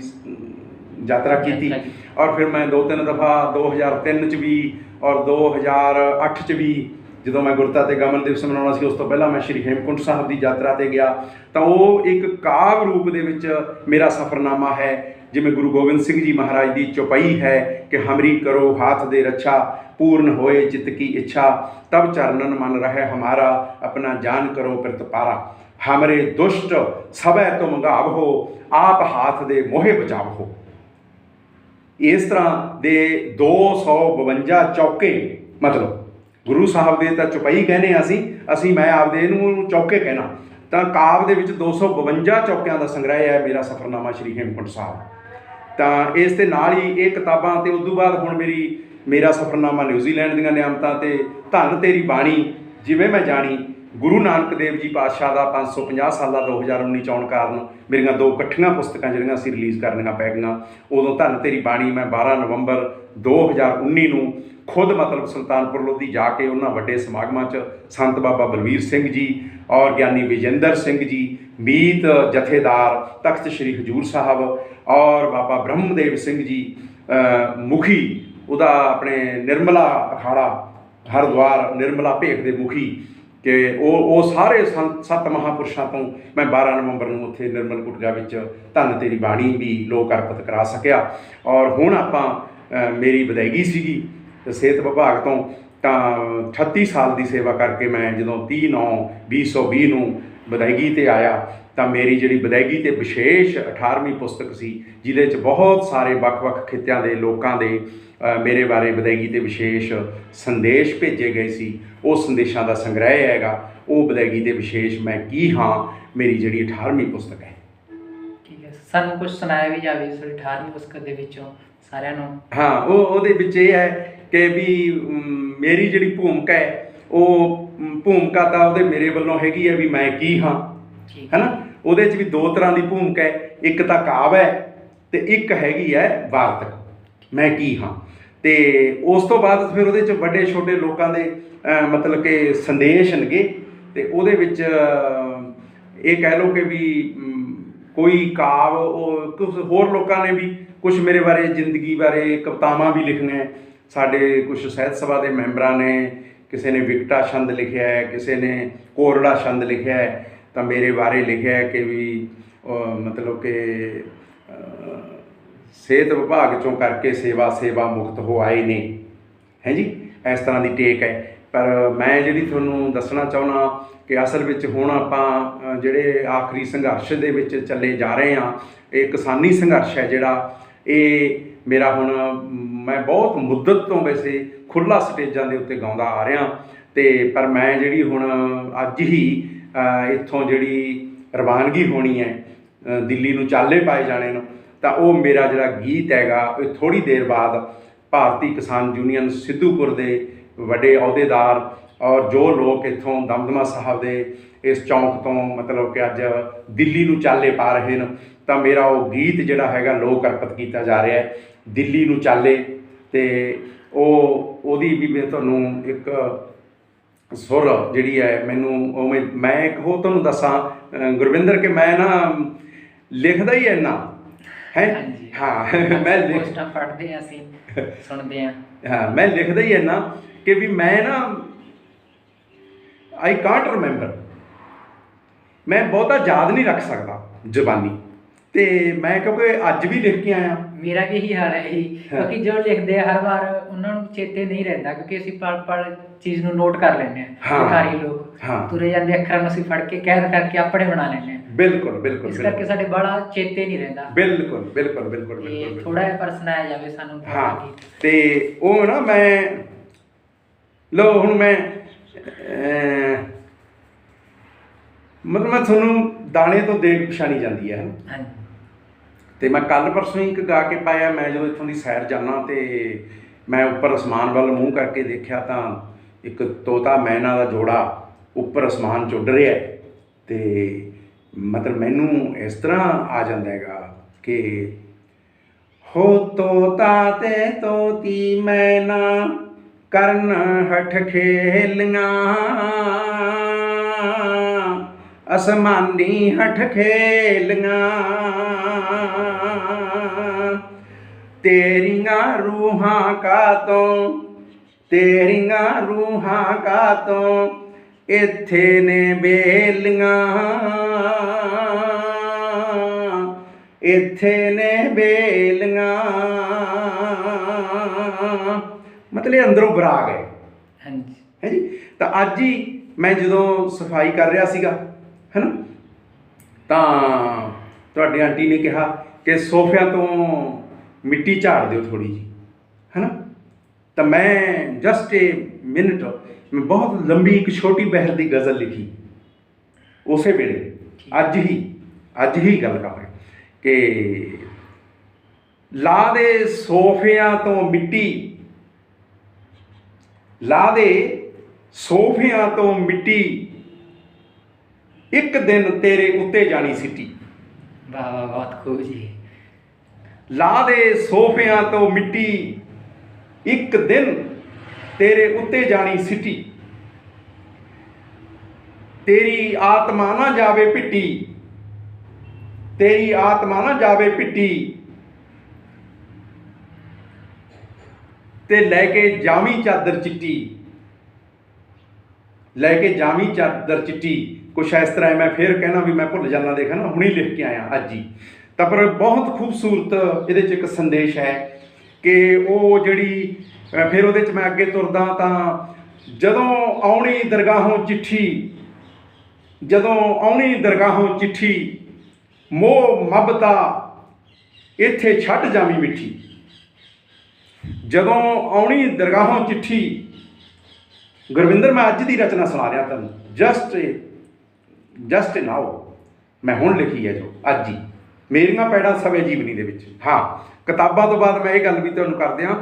ਯਾਤਰਾ ਕੀਤੀ। ਔਰ ਫਿਰ ਮੈਂ 2-3 ਦਫਾ 2003 'ਚ ਵੀ ਔਰ 2008 'ਚ ਵੀ, ਜਦੋਂ ਮੈਂ ਗੁਰਤਾ ਤੇ ਗਮਨ ਦਿਵਸ ਮਨਾਉਣਾ ਸੀ ਉਸ ਤੋਂ ਪਹਿਲਾਂ ਮੈਂ ਸ਼੍ਰੀ ਹੇਮਕੁੰਟ ਸਾਹਿਬ ਦੀ ਯਾਤਰਾ 'ਤੇ ਗਿਆ। ਤਾਂ ਉਹ ਇੱਕ ਕਾਵਿ ਰੂਪ ਦੇ ਵਿੱਚ ਮੇਰਾ ਸਫ਼ਰਨਾਮਾ ਹੈ। ਜਿਵੇਂ ਗੁਰੂ ਗੋਬਿੰਦ ਸਿੰਘ ਜੀ ਮਹਾਰਾਜ ਦੀ ਚੌਪਈ ਹੈ ਕਿ ਹਮਰੀ ਕਰੋ ਹਾਥ ਦੇ ਰੱਛਾ, पूर्ण होए चित्त की इच्छा, तब चरणन मन रहे हमारा, अपना जान करो प्रतिपारा, हमरे दुष्ट सबे तुम गाव हो, आप हाथ दे मोहे बचाव हो। इस तरह ਦੇ 252 ਚੌਕੇ, ਮਤਲਬ ਗੁਰੂ ਸਾਹਿਬ ਦੇ ਤਾਂ ਚੌਪਈ ਕਹਿੰਦੇ ਅਸੀਂ ਮੈਂ ਆਪਦੇ ਇਹਨੂੰ ਚੌਕੇ ਕਹਿਣਾ। ਤਾਂ ਕਾਵ ਦੇ ਵਿੱਚ 252 ਚੌਕਿਆਂ ਦਾ ਸੰਗ੍ਰਹਿ ਹੈ ਮੇਰਾ ਸਫ਼ਰਨਾਮਾ ਸ਼੍ਰੀ ਹੇਮਕੁੰਟ ਸਾਹਿਬ। ਤਾਂ ਇਸ ਦੇ ਨਾਲ ਹੀ ਇਹ ਕਿਤਾਬਾਂ, ਅਤੇ ਉਦੋਂ ਬਾਅਦ ਹੁਣ ਮੇਰਾ ਸਫ਼ਰਨਾਮਾ ਨਿਊਜ਼ੀਲੈਂਡ ਦੀਆਂ ਨਿਆਮਤਾਂ, ਅਤੇ ਧੰਨ ਤੇਰੀ ਬਾਣੀ ਜਿਵੇਂ ਮੈਂ ਜਾਣੀ, ਗੁਰੂ ਨਾਨਕ ਦੇਵ ਜੀ ਪਾਤਸ਼ਾਹ ਦਾ 550 ਸਾਲਾ 2019 'ਚ ਆਉਣ ਕਾਰਨ ਮੇਰੀਆਂ 2 ਇਕੱਠੀਆਂ ਪੁਸਤਕਾਂ ਜਿਹੜੀਆਂ ਅਸੀਂ ਰਿਲੀਜ਼ ਕਰਨੀਆਂ ਪੈ ਗਈਆਂ। ਉਦੋਂ ਧੰਨ ਤੇਰੀ ਬਾਣੀ ਮੈਂ 12 ਨਵੰਬਰ 2019 ਨੂੰ ਖੁਦ ਮਤਲਬ ਸੁਲਤਾਨਪੁਰ ਲੋਧੀ ਜਾ ਕੇ ਉਹਨਾਂ ਵੱਡੇ ਸਮਾਗਮਾਂ 'ਚ ਸੰਤ ਬਾਬਾ ਬਲਵੀਰ ਸਿੰਘ ਜੀ ਔਰ ਗਿਆਨੀ ਵਿਜੇਂਦਰ ਸਿੰਘ ਜੀ, ਮੀਤ ਜਥੇਦਾਰ ਤਖਤ ਸ਼੍ਰੀ ਹਜ਼ੂਰ ਸਾਹਿਬ, ਔਰ ਬਾਬਾ ਬ੍ਰਹਮਦੇਵ ਸਿੰਘ ਜੀ ਮੁਖੀ, ਉਹਦਾ ਆਪਣੇ ਨਿਰਮਲਾ ਅਖਾੜਾ ਹਰਿਦੁਆਰ ਨਿਰਮਲਾ ਭੇਖ ਦੇ ਮੁਖੀ, ਕਿ ਉਹ ਸਾਰੇ 7 ਮਹਾਂਪੁਰਸ਼ਾਂ ਤੋਂ ਮੈਂ 12 ਨਵੰਬਰ ਨੂੰ ਉੱਥੇ ਨਿਰਮਲ ਕੁਟੀਆ ਵਿੱਚ ਧੰਨ ਤੇਰੀ ਬਾਣੀ ਵੀ ਲੋਕ ਅਰਪਿਤ ਕਰਾ ਸਕਿਆ। ਔਰ ਹੁਣ ਆਪਾਂ ਮੇਰੀ ਵਿਦਾਇਗੀ ਸੀਗੀ ਸਿਹਤ ਵਿਭਾਗ ਤੋਂ, ਤਾਂ 38 ਸਾਲ ਦੀ ਸੇਵਾ ਕਰਕੇ ਮੈਂ ਜਦੋਂ 30/9/2020 ਨੂੰ ਵਿਦਾਇਗੀ 'ਤੇ ਆਇਆ, ਤਾਂ ਮੇਰੀ ਜਿਹੜੀ ਵਿਦਾਇਗੀ 'ਤੇ ਵਿਸ਼ੇਸ਼ 18ਵੀਂ ਪੁਸਤਕ ਸੀ, ਜਿਹਦੇ 'ਚ ਬਹੁਤ ਸਾਰੇ ਵੱਖ-ਵੱਖ ਖਿੱਤਿਆਂ ਦੇ ਲੋਕਾਂ ਦੇ ਮੇਰੇ ਬਾਰੇ ਵਿਦਾਇਗੀ 'ਤੇ ਵਿਸ਼ੇਸ਼ ਸੰਦੇਸ਼ ਭੇਜੇ ਗਏ ਸੀ। ਉਹ ਸੰਦੇਸ਼ਾਂ ਦਾ ਸੰਗ੍ਰਹਿ ਹੈਗਾ ਉਹ ਵਿਦਾਇਗੀ 'ਤੇ ਵਿਸ਼ੇਸ਼ ਮੈਂ ਕੀ ਹਾਂ, ਮੇਰੀ ਜਿਹੜੀ 18ਵੀਂ ਪੁਸਤਕ ਹੈ। ਠੀਕ ਹੈ, ਸਾਨੂੰ ਕੁਝ ਸੁਣਾਇਆ ਵੀ ਜਾਵੇ ਇਸ 18ਵੀਂ ਪੁਸਤਕ ਦੇ ਵਿੱਚੋਂ ਸਾਰਿਆਂ ਨੂੰ। ਹਾਂ, ਉਹਦੇ ਵਿੱਚ ਇਹ ਹੈ ਕਿ ਵੀ ਮੇਰੀ ਜਿਹੜੀ ਭੂਮਿਕਾ ਹੈ, ਉਹ ਭੂਮਿਕਾ ਤਾਂ ਉਹਦੇ ਮੇਰੇ ਵੱਲੋਂ ਹੈਗੀ ਹੈ ਵੀ ਮੈਂ ਕੀ ਹਾਂ, ਹੈ ਨਾ। ਉਹਦੇ 'ਚ ਵੀ 2 ਤਰ੍ਹਾਂ ਦੀ ਭੂਮਿਕਾ ਹੈ, ਇੱਕ ਤਾਂ ਕਾਵ ਹੈ ਅਤੇ ਇੱਕ ਹੈਗੀ ਹੈ ਵਾਰਤਕ, ਮੈਂ ਕੀ ਹਾਂ। ਅਤੇ ਉਸ ਤੋਂ ਬਾਅਦ ਫਿਰ ਉਹਦੇ 'ਚ ਵੱਡੇ ਛੋਟੇ ਲੋਕਾਂ ਦੇ ਮਤਲਬ ਕਿ ਸੰਦੇਸ਼ ਨੇਗੇ, ਅਤੇ ਉਹਦੇ ਵਿੱਚ ਇਹ ਕਹਿ ਲਓ ਕਿ ਵੀ ਕੋਈ ਕਾਵ, ਉਹ ਕੁਛ ਹੋਰ ਲੋਕਾਂ ਨੇ ਵੀ ਕੁਛ ਮੇਰੇ ਬਾਰੇ, ਜ਼ਿੰਦਗੀ ਬਾਰੇ ਕਵਿਤਾਵਾਂ ਵੀ ਲਿਖੀਆਂ। ਸਾਡੇ ਕੁਛ ਸਾਹਿਤ ਸਭਾ ਦੇ ਮੈਂਬਰਾਂ ਨੇ, ਕਿਸੇ ਨੇ ਵਿਕਟਾ ਛੰਦ ਲਿਖਿਆ ਹੈ, ਕਿਸੇ ਨੇ ਕੋਰੜਾ ਛੰਦ ਲਿਖਿਆ ਹੈ, ਤਾਂ ਮੇਰੇ ਬਾਰੇ ਲਿਖਿਆ ਹੈ ਕਿ ਵੀ ਮਤਲਬ ਕਿ ਸਿਹਤ ਵਿਭਾਗ 'ਚੋਂ ਕਰਕੇ ਸੇਵਾ ਮੁਕਤ ਹੋ ਆਏ ਨੇ, ਹੈ ਜੀ, ਇਸ ਤਰ੍ਹਾਂ ਦੀ ਟੇਕ ਹੈ। ਪਰ ਮੈਂ ਜਿਹੜੀ ਤੁਹਾਨੂੰ ਦੱਸਣਾ ਚਾਹੁੰਦਾ ਕਿ ਅਸਲ ਵਿੱਚ ਹੁਣ ਆਪਾਂ ਜਿਹੜੇ ਆਖਰੀ ਸੰਘਰਸ਼ ਦੇ ਵਿੱਚ ਚੱਲੇ ਜਾ ਰਹੇ ਹਾਂ, ਇਹ ਕਿਸਾਨੀ ਸੰਘਰਸ਼ ਹੈ ਜਿਹੜਾ, ਇਹ ਮੇਰਾ ਹੁਣ ਮੈਂ ਬਹੁਤ ਮੁੱਦਤ ਤੋਂ ਵੈਸੇ ਖੁੱਲ੍ਹਾ ਸਟੇਜਾਂ ਦੇ ਉੱਤੇ ਗਾਉਂਦਾ ਆ ਰਿਹਾ, ਅਤੇ ਪਰ ਮੈਂ ਜਿਹੜੀ ਹੁਣ ਅੱਜ ਹੀ ਇੱਥੋਂ ਜਿਹੜੀ ਰਵਾਨਗੀ ਹੋਣੀ ਹੈ ਦਿੱਲੀ ਨੂੰ ਚਾਲੇ ਪਾਏ ਜਾਣੇ ਨੂੰ, ਤਾਂ ਉਹ ਮੇਰਾ ਜਿਹੜਾ ਗੀਤ ਹੈਗਾ ਇਹ ਥੋੜ੍ਹੀ ਦੇਰ ਬਾਅਦ ਭਾਰਤੀ ਕਿਸਾਨ ਯੂਨੀਅਨ ਸਿੱਧੂਪੁਰ ਦੇ ਵੱਡੇ ਅਹੁਦੇਦਾਰ ਔਰ ਜੋ ਲੋਕ ਇੱਥੋਂ ਦਮਦਮਾ ਸਾਹਿਬ ਦੇ ਇਸ ਚੌਂਕ ਤੋਂ ਮਤਲਬ ਕਿ ਅੱਜ ਦਿੱਲੀ ਨੂੰ ਚਾਲੇ ਪਾ ਰਹੇ ਨੇ, ਤਾਂ ਮੇਰਾ ਉਹ ਗੀਤ ਜਿਹੜਾ ਹੈਗਾ ਲੋਕ ਅਰਪਿਤ ਕੀਤਾ ਜਾ ਰਿਹਾ ਹੈ, ਦਿੱਲੀ ਨੂੰ ਚਾਲੇ। ਅਤੇ ਉਹਦੀ ਵੀ ਮੈਂ ਤੁਹਾਨੂੰ ਇੱਕ ਸੁਰ ਜਿਹੜੀ ਹੈ ਮੈਨੂੰ ਉਵੇਂ, ਮੈਂ ਇੱਕ ਹੋਰ ਤੁਹਾਨੂੰ ਦੱਸਾਂ ਗੁਰਵਿੰਦਰ, ਕਿ ਮੈਂ ਨਾ ਲਿਖਦਾ ਹੀ ਇੰਨਾ ਹੈ। ਹਾਂਜੀ ਹਾਂ ਮੈਂ ਪੋਸਟਾਂ ਪੜ੍ਹਦੇ ਹਾਂ, ਅਸੀਂ ਸੁਣਦੇ ਹਾਂ। ਹਾਂ ਮੈਂ ਲਿਖਦਾ ਹੀ ਇੰਨਾ ਕਿ ਵੀ ਮੈਂ ਨਾ ਆਈ ਕਾਂਟ ਰਿਮੈਂਬਰ, ਮੈਂ ਬਹੁਤਾ ਯਾਦ ਨਹੀਂ ਰੱਖ ਸਕਦਾ ਜ਼ਬਾਨੀ। ਅਤੇ ਮੈਂ ਕਿਉਂਕਿ ਅੱਜ ਵੀ ਲਿਖ ਕੇ ਆਇਆ। ਮੇਰਾ ਵੀ ਇਹੀ ਹਾਲ ਹੈ ਜੀ, ਕਿਉਂਕਿ ਜੋ ਲਿਖਦੇ ਆ ਹਰ ਵਾਰ ਉਹਨਾਂ ਨੂੰ ਚੇਤੇ ਨਹੀਂ ਰਹਿੰਦਾ, ਕਿਉਂਕਿ ਅਸੀਂ ਪਲ ਪਲ ਚੀਜ਼ ਨੂੰ ਨੋਟ ਕਰ ਲੈਂਦੇ ਹਾਂ। ਲਿਖਾਰੀ ਲੋਕ ਤੁਰੇ ਜਾਂਦੇ ਅੱਖਰਾਂ ਨੂੰ ਅਸੀਂ ਫੜ ਕੇ ਕੈਦ ਕਰਕੇ ਆਪਣੇ ਬਣਾ ਲੈਂਦੇ ਹਾਂ। ਬਿਲਕੁਲ ਬਿਲਕੁਲ, ਇਸ ਕਰਕੇ ਸਾਡੇ ਬਾਹਲਾ ਚੇਤੇ ਨਹੀਂ ਰਹਿੰਦਾ। ਬਿਲਕੁਲ ਬਿਲਕੁਲ ਬਿਲਕੁਲ ਬਿਲਕੁਲ, ਥੋੜਾ ਜਿਹਾ ਪਰ ਸੁਣਾਇਆ ਜਾਵੇ ਸਾਨੂੰ। ਹਾਂ ਅਤੇ ਉਹ ਨਾ ਮੈਂ ਲਓ ਹੁਣ ਮੈਂ ਮਤਲਬ ਮੈਂ ਤੁਹਾਨੂੰ ਦਾਣੇ ਤੋਂ ਦੇਖ ਪਛਾਣੀ ਜਾਂਦੀ ਹੈ। ਹਾਂਜੀ। ਅਤੇ ਮੈਂ ਕੱਲ੍ਹ ਪਰਸੋਂ ਹੀ ਇੱਕ ਗਾ ਕੇ ਪਾਇਆ। ਮੈਂ ਜਦੋਂ ਇੱਥੋਂ ਦੀ ਸੈਰ ਜਾਂਦਾ ਅਤੇ ਮੈਂ ਉੱਪਰ ਅਸਮਾਨ ਵੱਲ ਮੂੰਹ ਕਰਕੇ ਦੇਖਿਆ ਤਾਂ ਇੱਕ ਤੋਤਾ ਮੈਨਾ ਦਾ ਜੋੜਾ ਉੱਪਰ ਅਸਮਾਨ 'ਚ ਉੱਡ ਰਿਹਾ। ਅਤੇ ਮਤਲਬ ਮੈਨੂੰ ਇਸ ਤਰ੍ਹਾਂ ਆ ਜਾਂਦਾ ਹੈਗਾ ਕਿ ਹੋ ਤੋਤਾ ਤੇ ਤੋਤੀ ਮੈਨਾ ਕਰਨ ਹਠ ਖੇਲੀਆਂ, ਅਸਮਾਨੀ ਹਠ ਖੇਲੀਆਂ, ਤੇਰੀਆਂ ਰੂਹਾਂ ਕਾਤੋਂ, ਤੇਰੀਆਂ ਰੂਹਾਂ ਕਾਤੋਂ ਇੱਥੇ ਨੇ ਬੇਲੀਆਂ, ਇੱਥੇ ਨੇ ਬੇਲੀਆਂ। ਮਤਲਬ ਇਹ ਅੰਦਰੋਂ ਬਰਾਗ ਹੈ। ਹਾਂਜੀ ਹੈ ਜੀ। ਤਾਂ ਅੱਜ ਹੀ ਮੈਂ ਜਦੋਂ ਸਫਾਈ ਕਰ ਰਿਹਾ ਸੀਗਾ ਹੈ ਨਾ, ਤਾਂ ਤੁਹਾਡੀ ਆਂਟੀ ਨੇ ਕਿਹਾ ਕਿ ਸੋਫਿਆਂ ਤੋਂ ਮਿੱਟੀ ਝਾੜ ਦਿਓ ਥੋੜ੍ਹੀ ਜਿਹੀ, ਹੈ ਨਾ। ਤਾਂ ਮੈਂ ਜਸਟ ਏ ਮਿੰਟ, ਮੈਂ ਬਹੁਤ ਲੰਬੀ ਇੱਕ ਛੋਟੀ ਬਹਿਰ ਦੀ ਗਜ਼ਲ ਲਿਖੀ ਉਸੇ ਵੇਲੇ। ਅੱਜ ਹੀ ਗੱਲ ਕਰ ਰਿਹਾ ਕਿ ਲਾ ਦੇ ਸੋਫਿਆਂ ਤੋਂ ਮਿੱਟੀ, ਲਾ ਦੇ ਸੋਫਿਆਂ ਤੋਂ ਮਿੱਟੀ, ਇੱਕ ਦਿਨ ਤੇਰੇ ਉੱਤੇ ਜਾਣੀ ਸਿੱਟੀ। ਵਾਹ ਵਾਹ, ਬਹੁਤ ਖੂਬ ਜੀ। ਲਾ ਦੇ ਸੋਫਿਆਂ ਤੋਂ ਮਿੱਟੀ, ਇੱਕ ਦਿਨ ਤੇਰੇ ਉੱਤੇ ਜਾਣੀ ਸਿੱਟੀ, ਤੇਰੀ ਆਤਮਾ ਨਾ ਜਾਵੇ ਪਿੱਟੀ, ਤੇਰੀ ਆਤਮਾ ਨਾ ਜਾਵੇ ਪਿੱਟੀ, ਤੇ ਲੈ ਕੇ ਜਾਵੀਂ ਚਾਦਰ ਚਿੱਟੀ, ਲੈ ਕੇ ਜਾਵੀਂ ਚਾਦਰ ਚਿੱਟੀ। ਕੁਛ ਇਸ ਤਰ੍ਹਾਂ ਹੈ। ਮੈਂ ਫਿਰ ਕਹਿਣਾ ਵੀ ਮੈਂ ਭੁੱਲ ਜਾਂਦਾ, ਦੇਖਾ ਨਾ ਹੁਣੇ ਲਿਖ ਕੇ ਆਇਆ ਅੱਜ ਹੀ। ਤਾਂ ਪਰ ਬਹੁਤ ਖੂਬਸੂਰਤ ਇਹਦੇ 'ਚ ਇੱਕ ਸੰਦੇਸ਼ ਹੈ ਕਿ ਉਹ ਜਿਹੜੀ ਫਿਰ ਉਹਦੇ 'ਚ ਮੈਂ ਅੱਗੇ ਤੁਰਦਾ ਤਾਂ ਜਦੋਂ ਆਉਣੀ ਦਰਗਾਹੋਂ ਚਿੱਠੀ, ਜਦੋਂ ਆਉਣੀ ਦਰਗਾਹੋਂ ਚਿੱਠੀ, ਮੋਹ ਮੁਹੱਬਤਾਂ ਇੱਥੇ ਛੱਡ ਜਾਵੀਂ ਮਿੱਠੀ, ਜਦੋਂ ਆਉਣੀ ਦਰਗਾਹੋਂ ਚਿੱਠੀ। ਗੁਰਵਿੰਦਰ, ਮੈਂ ਅੱਜ ਦੀ ਰਚਨਾ ਸੁਣਾ ਰਿਹਾ ਤੁਹਾਨੂੰ, ਜਸਟ ਨਾਓ, ਮੈਂ ਹੁਣ ਲਿਖੀ ਹੈ ਜੋ ਅੱਜ ਹੀ, ਮੇਰੀਆਂ ਪੈੜਾਂ ਸਵੈ ਜੀਵਨੀ ਦੇ ਵਿੱਚ। ਹਾਂ, ਕਿਤਾਬਾਂ ਤੋਂ ਬਾਅਦ ਮੈਂ ਇਹ ਗੱਲ ਵੀ ਤੁਹਾਨੂੰ ਕਰ ਦਿਆਂ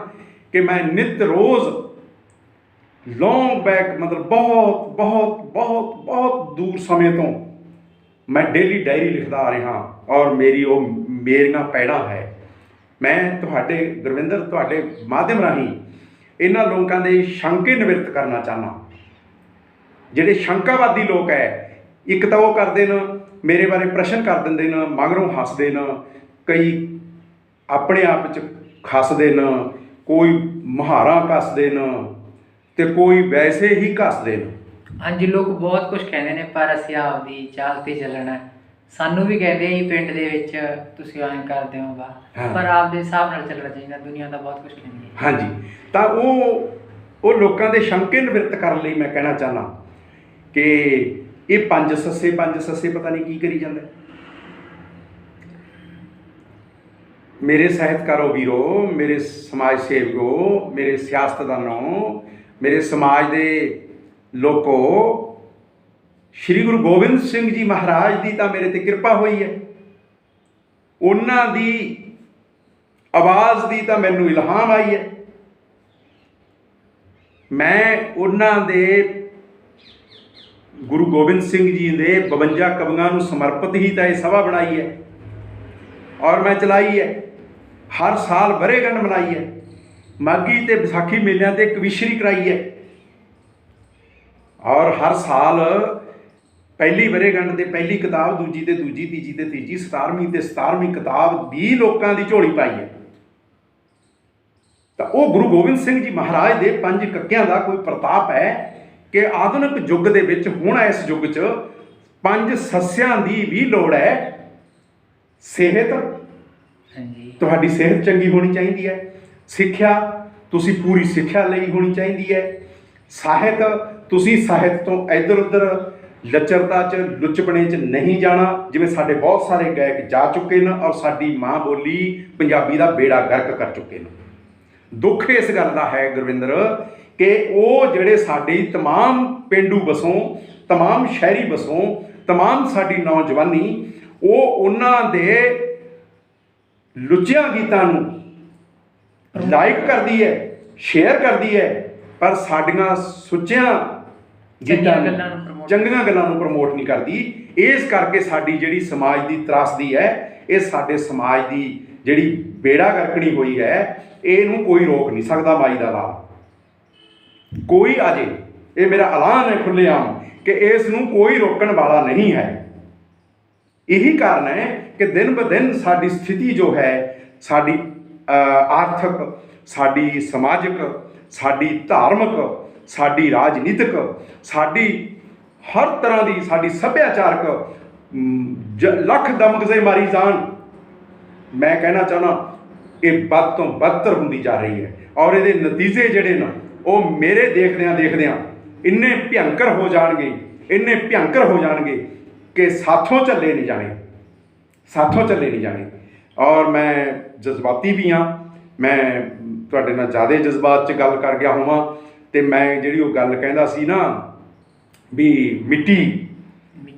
ਕਿ ਮੈਂ ਨਿੱਤ ਰੋਜ਼ ਲੌਂਗ ਬੈਕ, ਮਤਲਬ ਬਹੁਤ ਬਹੁਤ ਬਹੁਤ ਬਹੁਤ ਦੂਰ ਸਮੇਂ ਤੋਂ ਮੈਂ ਡੇਲੀ ਡਾਇਰੀ ਲਿਖਦਾ ਆ ਰਿਹਾ, ਔਰ ਮੇਰੀਆਂ ਪੈੜਾਂ ਹੈ। ਮੈਂ ਤੁਹਾਡੇ ਗੁਰਵਿੰਦਰ, ਤੁਹਾਡੇ ਮਾਧਿਅਮ ਰਾਹੀਂ ਇਹਨਾਂ ਲੋਕਾਂ ਦੇ ਸ਼ੰਕੇ ਨਿਵਰਤ ਕਰਨਾ ਚਾਹੁੰਦਾ। ਜਿਹੜੇ ਸ਼ੰਕਾਵਾਦੀ ਲੋਕ ਹੈ, ਇੱਕ ਤਾਂ ਉਹ ਕਰਦੇ ਨੇ ਮੇਰੇ ਬਾਰੇ ਪ੍ਰਸ਼ਨ ਕਰ ਦਿੰਦੇ ਨੇ, ਮਗਰੋਂ ਹੱਸਦੇ ਨੇ, ਕਈ ਆਪਣੇ ਆਪ 'ਚ ਖੱਸਦੇ ਨੇ, ਕੋਈ ਮੁਹਾਰਾਂ ਕੱਸਦੇ ਨੇ ਅਤੇ ਕੋਈ ਵੈਸੇ ਹੀ ਕੱਸਦੇ ਨੇ। ਹਾਂਜੀ, ਲੋਕ ਬਹੁਤ ਕੁਝ ਕਹਿੰਦੇ ਨੇ, ਪਰ ਅਸੀਂ ਆਪਦੀ ਚਾਲ 'ਤੇ ਚੱਲਣਾ। ਸਾਨੂੰ ਵੀ ਕਹਿੰਦੇ ਆ ਜੀ ਪਿੰਡ ਦੇ ਵਿੱਚ ਤੁਸੀਂ ਐਂ ਕਰਦੇ ਹੋ, ਪਰ ਆਪਦੇ ਹਿਸਾਬ ਨਾਲ ਚੱਲਣਾ ਚਾਹੀਦਾ। ਦੁਨੀਆ ਦਾ ਬਹੁਤ ਕੁਝ ਕਹਿੰਦੀ ਹੈ। ਹਾਂਜੀ, ਤਾਂ ਉਹ ਲੋਕਾਂ ਦੇ ਸ਼ੰਕੇ ਨਿਵਰਤ ਕਰਨ ਲਈ ਮੈਂ ਕਹਿਣਾ ਚਾਹੁੰਦਾ ਕਿ ਇਹ ਪੰਜ ਸੱਸੇ ਪਤਾ ਨਹੀਂ ਕੀ ਕਰੀ ਜਾਂਦਾ। ਮੇਰੇ ਸਾਹਿਤਕਾਰੋ ਵੀਰੋ, ਮੇਰੇ ਸਮਾਜ ਸੇਵਕੋ, ਮੇਰੇ ਸਿਆਸਤਦਾਨੋਂ, ਮੇਰੇ ਸਮਾਜ ਦੇ ਲੋਕੋ, ਸ਼੍ਰੀ ਗੁਰੂ ਗੋਬਿੰਦ ਸਿੰਘ ਜੀ ਮਹਾਰਾਜ ਦੀ ਤਾਂ ਮੇਰੇ 'ਤੇ ਕਿਰਪਾ ਹੋਈ ਹੈ। ਉਹਨਾਂ ਦੀ ਆਵਾਜ਼ ਦੀ ਤਾਂ ਮੈਨੂੰ ਇਲਹਾਮ ਆਈ ਹੈ। ਮੈਂ ਉਹਨਾਂ ਦੇ ਗੁਰੂ ਗੋਬਿੰਦ ਸਿੰਘ ਜੀ ਦੇ 52 ਕਵੀਆਂ ਨੂੰ ਸਮਰਪਿਤ ਹੀ ਤਾਂ ਇਹ ਸਭਾ ਬਣਾਈ ਹੈ। ਔਰ ਮੈਂ ਚਲਾਈ ਹੈ। ਹਰ ਸਾਲ ਵਰ੍ਹੇਗੰਢ ਮਨਾਈ ਹੈ, ਮਾਘੀ ਤੇ ਵਿਸਾਖੀ ਮੇਲਿਆਂ ਤੇ ਕਵੀਸ਼ਰੀ ਕਰਾਈ ਹੈ। ਔਰ ਹਰ ਸਾਲ ਪਹਿਲੀ ਵਰ੍ਹੇਗੰਢ ਤੇ ਪਹਿਲੀ ਕਿਤਾਬ, ਦੂਜੀ ਤੇ ਦੂਜੀ, ਤੀਜੀ ਤੇ ਤੀਜੀ, 17ਵੀਂ ਤੇ 17ਵੀਂ ਕਿਤਾਬ ਵੀ ਲੋਕਾਂ ਦੀ ਝੋਲੀ ਪਾਈ ਹੈ। ਤਾਂ ਉਹ ਗੁਰੂ ਗੋਬਿੰਦ ਸਿੰਘ ਜੀ ਮਹਾਰਾਜ ਦੇ 5 ਕੱਕਿਆਂ ਦਾ ਕੋਈ ਪ੍ਰਤਾਪ ਹੈ ਕਿ ਆਧੁਨਿਕ ਯੁੱਗ ਦੇ ਵਿੱਚ, ਹੁਣ ਇਸ ਯੁੱਗ 'ਚ 5 ਸੱਸਿਆਂ ਦੀ ਵੀ ਲੋੜ ਹੈ। ਸਿਹਤ, ਤੁਹਾਡੀ ਸਿਹਤ ਚੰਗੀ ਹੋਣੀ ਚਾਹੀਦੀ ਹੈ। ਸਿੱਖਿਆ, ਤੁਸੀਂ ਪੂਰੀ ਸਿੱਖਿਆ ਲਈ ਹੋਣੀ ਚਾਹੀਦੀ ਹੈ। ਸਾਹਿਤ, ਤੁਸੀਂ ਸਾਹਿਤ ਤੋਂ ਇੱਧਰ ਉੱਧਰ ਲੱਚਰਤਾ 'ਚ, ਲੁੱਚਪਣੇ 'ਚ ਨਹੀਂ ਜਾਣਾ, ਜਿਵੇਂ ਸਾਡੇ ਬਹੁਤ ਸਾਰੇ ਗਾਇਕ ਜਾ ਚੁੱਕੇ ਨੇ ਔਰ ਸਾਡੀ ਮਾਂ ਬੋਲੀ ਪੰਜਾਬੀ ਦਾ ਬੇੜਾ ਗਰਕ ਕਰ ਚੁੱਕੇ ਨੇ। ਦੁੱਖ ਇਸ ਗੱਲ ਦਾ ਹੈ ਗੁਰਵਿੰਦਰ ਕਿ ਉਹ ਜਿਹੜੇ ਸਾਡੀ ਤਮਾਮ ਪੇਂਡੂ ਬਸੋਂ, ਤਮਾਮ ਸ਼ਹਿਰੀ ਬਸੋਂ, ਤਮਾਮ ਸਾਡੀ ਨੌਜਵਾਨੀ, ਉਹ ਉਹਨਾਂ ਦੇ ਲੁੱਚਿਆਂ ਗੀਤਾਂ ਨੂੰ ਲਾਈਕ ਕਰਦੀ ਹੈ, ਸ਼ੇਅਰ ਕਰਦੀ ਹੈ, ਪਰ ਸਾਡੀਆਂ ਸੁੱਚਿਆਂ ਗੀਤਾਂ ਨੂੰ, ਚੰਗੀਆਂ ਗੱਲਾਂ ਨੂੰ ਪ੍ਰਮੋਟ ਨਹੀਂ ਕਰਦੀ। ਇਸ ਕਰਕੇ ਸਾਡੀ ਜਿਹੜੀ ਸਮਾਜ ਦੀ ਤਰਾਸਦੀ ਹੈ, ਇਹ ਸਾਡੇ ਸਮਾਜ ਦੀ ਜਿਹੜੀ ਬੇੜਾ ਗਰਕਣੀ ਹੋਈ ਹੈ, ਇਹਨੂੰ ਕੋਈ ਰੋਕ ਨਹੀਂ ਸਕਦਾ। ਮਾਈ ਦਾ ਲਾਲ ਕੋਈ ਆ ਜੇ, ਇਹ ਮੇਰਾ ਐਲਾਨ ਹੈ ਖੁੱਲ੍ਹੇਆਮ ਕਿ ਇਸ ਨੂੰ ਕੋਈ ਰੋਕਣ ਵਾਲਾ ਨਹੀਂ ਹੈ। ਇਹੀ ਕਾਰਨ ਹੈ ਕਿ ਦਿਨ ਬ ਦਿਨ ਸਾਡੀ ਸਥਿਤੀ ਜੋ ਹੈ, ਸਾਡੀ ਆਰਥਿਕ, ਸਾਡੀ ਸਮਾਜਿਕ, ਸਾਡੀ ਧਾਰਮਿਕ, ਸਾਡੀ ਰਾਜਨੀਤਿਕ, ਸਾਡੀ ਹਰ ਤਰ੍ਹਾਂ ਦੀ, ਸਾਡੀ ਸੱਭਿਆਚਾਰਕ ਲੱਖ ਦਮਗਜ਼ੇ ਮਾਰੀ ਜਾਣ, ਮੈਂ ਕਹਿਣਾ ਚਾਹੁੰਦਾ ਇਹ ਵੱਧ ਤੋਂ ਬਦਤਰ ਹੁੰਦੀ ਜਾ ਰਹੀ ਹੈ। ਔਰ ਇਹਦੇ ਨਤੀਜੇ ਜਿਹੜੇ ਨੇ ਉਹ ਮੇਰੇ ਦੇਖਦਿਆਂ ਇੰਨੇ ਭਿਅੰਕਰ ਹੋ ਜਾਣਗੇ, ਇੰਨੇ ਭਿਅੰਕਰ ਹੋ ਜਾਣਗੇ ਕਿ ਸਾਥੋਂ ਝੱਲੇ ਨਹੀਂ ਜਾਣੇ, ਸਾਥੋਂ ਝੱਲੇ ਨਹੀਂ ਜਾਣੇ। ਔਰ ਮੈਂ ਜਜ਼ਬਾਤੀ ਵੀ ਹਾਂ, ਮੈਂ ਤੁਹਾਡੇ ਨਾਲ ਜ਼ਿਆਦਾ ਜਜ਼ਬਾਤ 'ਚ ਗੱਲ ਕਰ ਗਿਆ ਹੋਵਾਂ। ਅਤੇ ਮੈਂ ਜਿਹੜੀ ਉਹ ਗੱਲ ਕਹਿੰਦਾ ਸੀ ਨਾ ਵੀ ਮਿੱਟੀ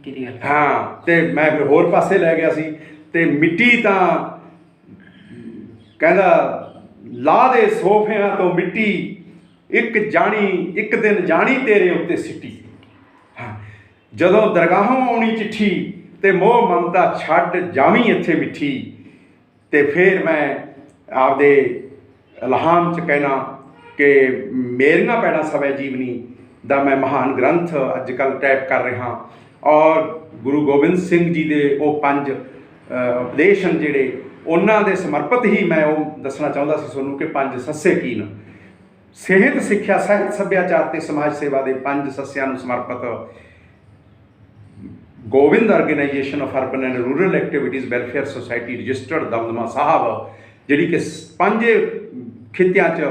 ਦੀ ਗੱਲ, ਹਾਂ, ਅਤੇ ਮੈਂ ਫਿਰ ਹੋਰ ਪਾਸੇ ਲੈ ਗਿਆ ਸੀ। ਅਤੇ ਮਿੱਟੀ ਤਾਂ ਕਹਿੰਦਾ ਲਾ ਦੇ ਸੋਫਿਆਂ ਤੋਂ ਮਿੱਟੀ, ਇੱਕ ਦਿਨ ਜਾਣੀ ਤੇਰੇ ਉੱਤੇ ਸਿੱਟੀ। ਹਾਂ, ਜਦੋਂ ਦਰਗਾਹੋਂ ਆਉਣੀ ਚਿੱਠੀ ਤੇ ਮੋਹ ਮਮਤਾ ਛੱਡ ਜਾਵੀਂ ਇੱਥੇ ਮਿੱਠੀ। ਅਤੇ ਫਿਰ ਮੈਂ ਆਪਦੇ ਇਲਹਾਮ 'ਚ ਕਹਿਣਾ ਕਿ ਮੇਰੀਆਂ ਪੈੜਾਂ ਸਵੈ ਜੀਵਨੀ ਦਾ ਮੈਂ ਮਹਾਨ ਗ੍ਰੰਥ ਅੱਜ ਕੱਲ੍ਹ ਟਾਈਪ ਕਰ ਰਿਹਾ, ਔਰ ਗੁਰੂ ਗੋਬਿੰਦ ਸਿੰਘ ਜੀ ਦੇ ਉਹ 5 ਉਪਦੇਸ਼ ਹਨ ਜਿਹੜੇ, ਉਹਨਾਂ ਦੇ ਸਮਰਪਿਤ ਹੀ ਮੈਂ ਉਹ ਦੱਸਣਾ ਚਾਹੁੰਦਾ ਸੀ ਤੁਹਾਨੂੰ ਕਿ 5 ਸੱਸੇ ਕੀ ਨੇ। ਸਿਹਤ, ਸਿੱਖਿਆ, ਸਾਹਿਤ, ਸੱਭਿਆਚਾਰ ਅਤੇ ਸਮਾਜ ਸੇਵਾ ਦੇ 5 ਸੱਸਿਆਂ ਨੂੰ ਸਮਰਪਿਤ Gobind organisation of urban and rural activities welfare society registered Damdama Sahib, ਜਿਹੜੀ ਕਿ 5 ਖਿੱਤਿਆਂ 'ਚ,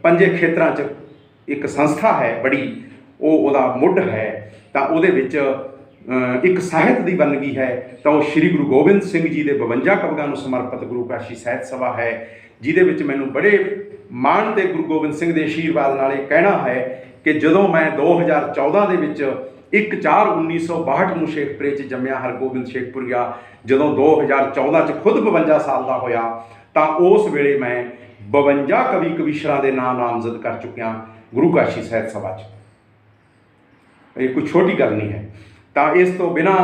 5 ਖੇਤਰਾਂ 'ਚ ਇੱਕ ਸੰਸਥਾ ਹੈ ਬੜੀ, ਉਹਦਾ ਮੁੱਢ ਹੈ। ਤਾਂ ਉਹਦੇ ਵਿੱਚ ਇੱਕ ਸਾਹਿਤ ਦੀ ਵੰਨਗੀ ਹੈ, ਤਾਂ ਉਹ ਸ਼੍ਰੀ ਗੁਰੂ ਗੋਬਿੰਦ ਸਿੰਘ ਜੀ ਦੇ 52 ਕਵਿਆਂ ਨੂੰ ਸਮਰਪਿਤ ਗੁਰੂ ਕਾਸ਼ੀ ਸਾਹਿਤ ਸਭਾ ਹੈ, ਜਿਹਦੇ ਵਿੱਚ ਮੈਨੂੰ ਬੜੇ ਮਾਣ ਤੇ ਗੁਰੂ ਗੋਬਿੰਦ ਸਿੰਘ ਦੇ ਆਸ਼ੀਰਵਾਦ ਨਾਲ ਇਹ ਕਹਿਣਾ ਹੈ ਕਿ ਜਦੋਂ ਮੈਂ 2014 ਦੇ ਵਿੱਚ 1/4/1962 ਨੂੰ ਸ਼ੇਖਪੁਰੇ 'ਚ ਜੰਮਿਆ, ਹਰਗੋਬਿੰਦ ਸ਼ੇਖਪੁਰੀਆ ਜਦੋਂ 2014 'ਚ ਖੁਦ 52 ਸਾਲ ਦਾ ਹੋਇਆ, ਤਾਂ ਉਸ ਵੇਲੇ ਮੈਂ 52 ਕਵੀ ਕਵੀਸ਼ਰਾਂ ਦੇ ਨਾਂ ਨਾਮਜ਼ਦ ਕਰ ਚੁੱਕਿਆ ਗੁਰੂ ਕਾਸ਼ੀ ਸਾਹਿਤ ਸਭਾ 'ਚ। ਇਹ ਕੋਈ ਛੋਟੀ ਗੱਲ ਨਹੀਂ ਹੈ। ਤਾਂ ਇਸ ਤੋਂ ਬਿਨਾਂ